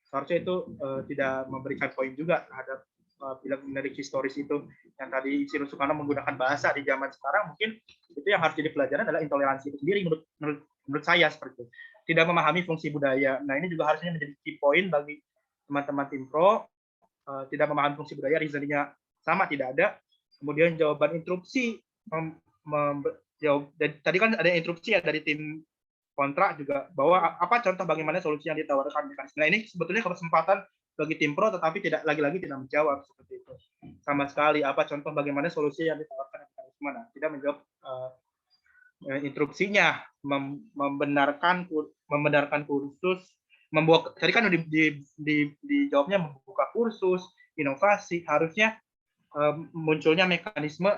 Seharusnya itu tidak memberikan poin juga terhadap bilang menarik historis itu, yang tadi Insinyur Soekarno menggunakan bahasa di zaman sekarang. Mungkin itu yang harus jadi pelajaran adalah intoleransi itu sendiri, menurut saya seperti itu. Tidak memahami fungsi budaya. Nah, ini juga harusnya menjadi key point bagi teman-teman tim pro. Tidak memahami fungsi budaya, reasoningnya sama tidak ada. Kemudian jawaban interupsi, tadi kan ada interupsi ya dari tim kontra juga, bahwa apa contoh bagaimana solusi yang ditawarkan mekanisme. Nah, ini sebetulnya kesempatan bagi tim pro, tetapi lagi-lagi tidak menjawab seperti itu sama sekali. Apa contoh bagaimana solusi yang ditawarkan mekanisme? Nah, tidak menjawab interupsinya, membenarkan kursus, tadi kan dijawabnya membuka kursus, inovasi. Harusnya muncul mekanisme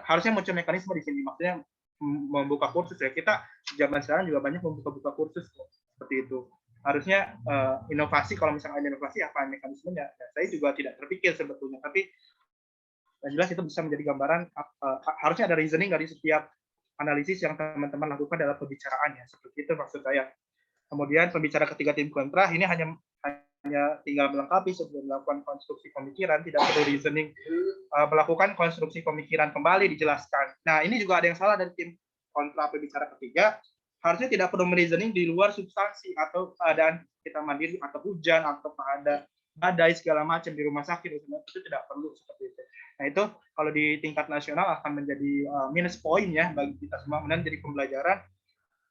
di sini, maksudnya membuka kursus ya. Kita zaman sekarang juga banyak membuka kursus seperti itu. Harusnya inovasi, kalau misalnya ada inovasi apa mekanismenya? Nah, saya juga tidak terpikir sebetulnya, tapi yang jelas itu bisa menjadi gambaran. Harusnya ada reasoning dari setiap analisis yang teman-teman lakukan dalam pembicaraannya, seperti itu maksud saya. Kemudian pembicara ketiga tim kontra ini hanya tinggal melengkapi sebelum melakukan konstruksi pemikiran, tidak perlu reasoning. Melakukan konstruksi pemikiran kembali dijelaskan. Nah, ini juga ada yang salah dari tim kontra pembicara ketiga. Harusnya tidak perlu reasoning di luar substansi atau keadaan kita mandiri atau hujan atau ada badai segala macam di rumah sakit, itu tidak perlu seperti itu. Nah, itu kalau di tingkat nasional akan menjadi minus point ya bagi kita semua, kemudian jadi pembelajaran.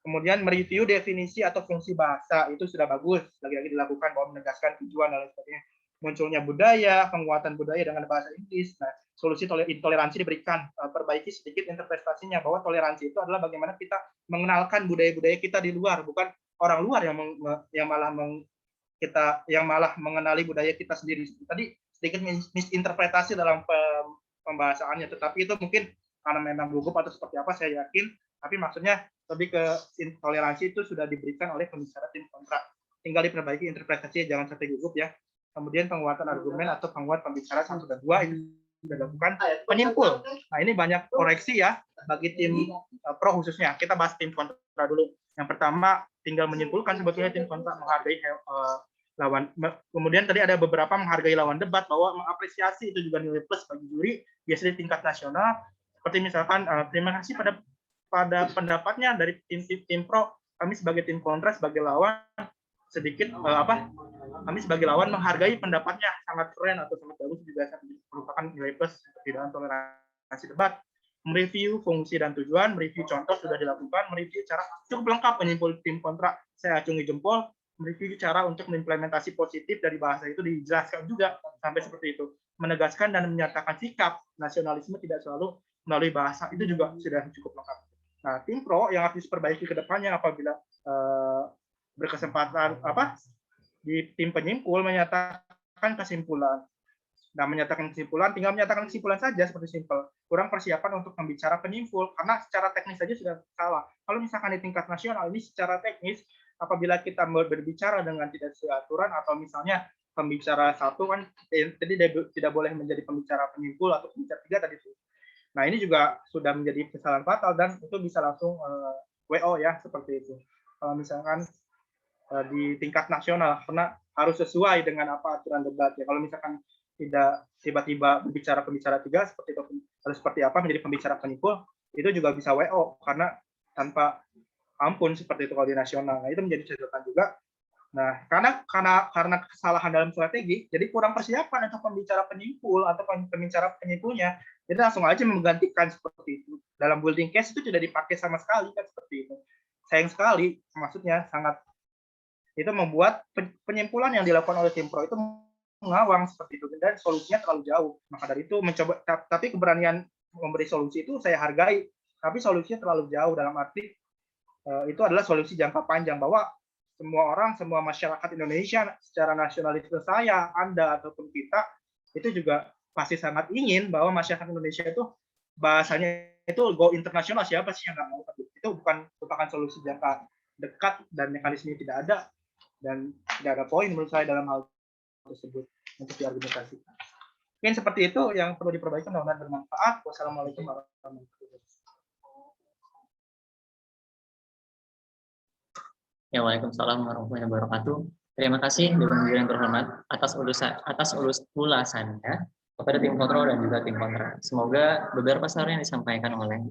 Kemudian mereview definisi atau fungsi bahasa, itu sudah bagus, lagi-lagi dilakukan bahwa menegaskan tujuan dan lain sebagainya. Munculnya budaya, penguatan budaya dengan bahasa Inggris. Nah, solusi intoleransi diberikan, perbaiki sedikit interpretasinya, bahwa toleransi itu adalah bagaimana kita mengenalkan budaya-budaya kita di luar, bukan orang luar yang malah mengenali budaya kita sendiri. Tadi sedikit misinterpretasi dalam pembahasannya, tetapi itu mungkin karena memang gugup atau seperti apa, saya yakin. Tapi maksudnya lebih ke intoleransi itu sudah diberikan oleh pembicara tim kontra. Tinggal diperbaiki interpretasinya, jangan sampai gugup ya. Kemudian penguatan argumen atau penguat pembicara 1 dan 2 itu sudah dilakukan. Penyimpul. Nah, ini banyak koreksi ya bagi tim pro khususnya. Kita bahas tim kontra dulu. Yang pertama, tinggal menyimpulkan sebetulnya tim kontra menghargai lawan. Kemudian tadi ada beberapa menghargai lawan debat, bahwa mengapresiasi itu juga nilai plus bagi juri, biasanya tingkat nasional. Seperti misalkan, terima kasih pada pendapatnya dari tim pro, kami sebagai tim kontra, sebagai lawan, kami sebagai lawan menghargai pendapatnya, sangat keren atau sangat bagus, juga merupakan nilai plus di dalam toleransi debat. Mereview fungsi dan tujuan, mereview contoh sudah dilakukan, mereview cara cukup lengkap menyimpul tim kontra, saya acungi jempol. Mereview cara untuk mengimplementasi positif dari bahasa itu dijelaskan juga sampai seperti itu. Menegaskan dan menyatakan sikap nasionalisme tidak selalu melalui bahasa, itu juga sudah cukup lengkap. Nah, tim pro yang harus diperbaiki ke depannya apabila berkesempatan di tim penyimpul menyatakan kesimpulan. Nah, menyatakan kesimpulan, tinggal menyatakan kesimpulan saja seperti simpel. Kurang persiapan untuk membicara penyimpul, karena secara teknis saja sudah salah. Kalau misalkan di tingkat nasional, ini secara teknis, apabila kita berbicara dengan tidak sesuai aturan, atau misalnya pembicara 1 kan, jadi tidak boleh menjadi pembicara penyimpul atau pembicara 3 tadi itu. Nah, ini juga sudah menjadi kesalahan fatal, dan itu bisa langsung WO ya, seperti itu. Kalau misalkan di tingkat nasional, karena harus sesuai dengan apa aturan debat ya. Kalau misalkan tidak tiba-tiba berbicara pembicara 3 seperti itu, harus seperti apa menjadi pembicara penyimpul, itu juga bisa WO karena tanpa ampun seperti itu kalau di nasional. Nah, itu menjadi catatan juga. Nah, karena kesalahan dalam strategi, jadi kurang persiapan untuk pembicara penyimpul atau pembicara penyimpulnya. Jadi langsung aja menggantikan seperti itu. Dalam building case itu tidak dipakai sama sekali kan seperti itu. Sayang sekali, maksudnya sangat, itu membuat penyimpulan yang dilakukan oleh tim pro itu mengawang seperti itu, dan solusinya terlalu jauh. Maka dari itu mencoba, tapi keberanian memberi solusi itu saya hargai, tapi solusinya terlalu jauh, dalam arti itu adalah solusi jangka panjang, bahwa semua orang, semua masyarakat Indonesia secara nasionalisme, saya, Anda ataupun kita, itu juga pasti sangat ingin bahwa masyarakat Indonesia itu bahasanya itu go internasional. Siapa sih yang nggak mau? Itu bukan solusi jangka dekat, dan mekanisme tidak ada, dan tidak ada poin menurut saya dalam hal tersebut untuk diargumentasikan. Mungkin seperti itu yang perlu diperbaiki, mudah-mudahan bermanfaat. Wassalamualaikum warahmatullahi wabarakatuh. Ya, waalaikumsalam warahmatullahi wabarakatuh. Terima kasih Dewan Juri yang terhormat atas ulasannya kepada tim kontrol dan juga tim kontra. Semoga beberapa saran yang disampaikan oleh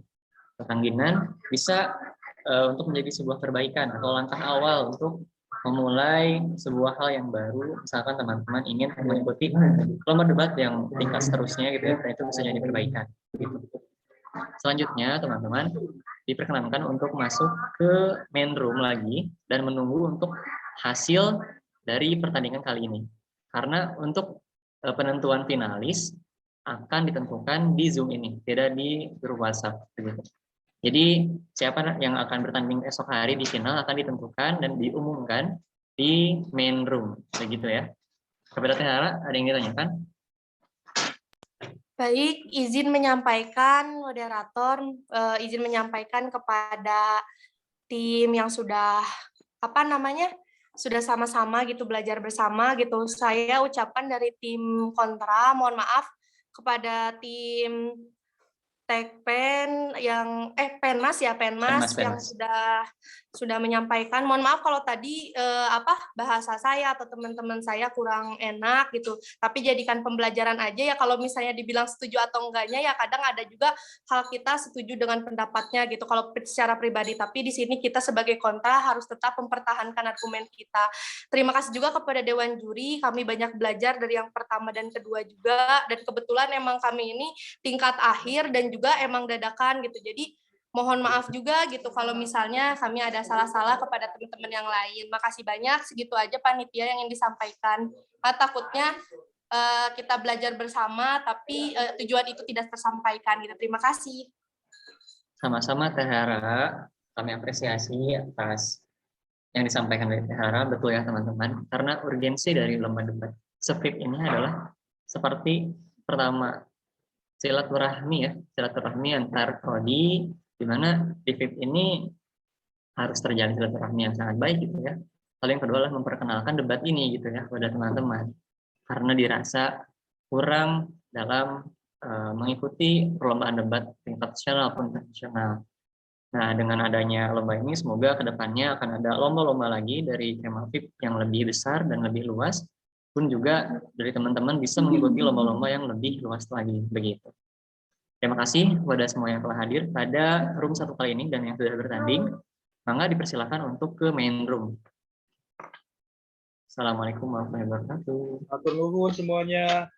Kang Ginan bisa untuk menjadi sebuah perbaikan atau langkah awal untuk memulai sebuah hal yang baru. Misalkan teman-teman ingin mengikuti lomba debat yang tingkat seterusnya gitu ya, itu bisa jadi perbaikan. Gitu. Selanjutnya teman-teman diperkenankan untuk masuk ke main room lagi dan menunggu untuk hasil dari pertandingan kali ini. Karena untuk penentuan finalis akan ditentukan di Zoom ini, tidak di grup WhatsApp. Gitu. Jadi siapa yang akan bertanding esok hari di final akan ditentukan dan diumumkan di main room, begitu ya. Kepada Tehara, ada yang ditanyakan? Baik, izin menyampaikan moderator, izin menyampaikan kepada tim yang sudah sudah sama-sama gitu belajar bersama gitu. Saya ucapkan dari tim kontra, mohon maaf kepada tim Tekpen yang Penmas ya Penmas yang sudah menyampaikan. Mohon maaf kalau tadi bahasa saya atau teman-teman saya kurang enak gitu. Tapi jadikan pembelajaran aja ya, kalau misalnya dibilang setuju atau enggaknya ya kadang ada juga hal kita setuju dengan pendapatnya gitu kalau secara pribadi, tapi di sini kita sebagai kontra harus tetap mempertahankan argumen kita. Terima kasih juga kepada Dewan Juri, kami banyak belajar dari yang pertama dan kedua juga, dan kebetulan emang kami ini tingkat akhir dan juga emang dadakan gitu. Jadi mohon maaf juga gitu kalau misalnya kami ada salah-salah kepada teman-teman yang lain. Makasih banyak, segitu aja panitia yang ingin disampaikan. Takutnya kita belajar bersama tapi tujuan itu tidak tersampaikan gitu. Terima kasih. Sama-sama Tehara, kami apresiasi atas yang disampaikan dari Tehara, betul ya teman-teman. Karena urgensi dari lomba debat SFIP ini adalah seperti pertama silaturahmi antar prodi, di mana di FIP ini harus terjalin silaturahmi yang sangat baik gitu ya. Lalu yang kedua adalah memperkenalkan debat ini gitu ya kepada teman-teman, karena dirasa kurang dalam mengikuti perlombaan debat tingkat nasional maupun internasional. Nah, dengan adanya lomba ini semoga kedepannya akan ada lomba-lomba lagi dari Kema FIP yang lebih besar dan lebih luas, pun juga dari teman-teman bisa mengikuti lomba-lomba yang lebih luas lagi begitu. Terima kasih kepada semua yang telah hadir pada room 1 kali ini dan yang sudah bertanding. Mangga dipersilakan untuk ke main room. Assalamualaikum warahmatullahi wabarakatuh. Atur nuhun semuanya.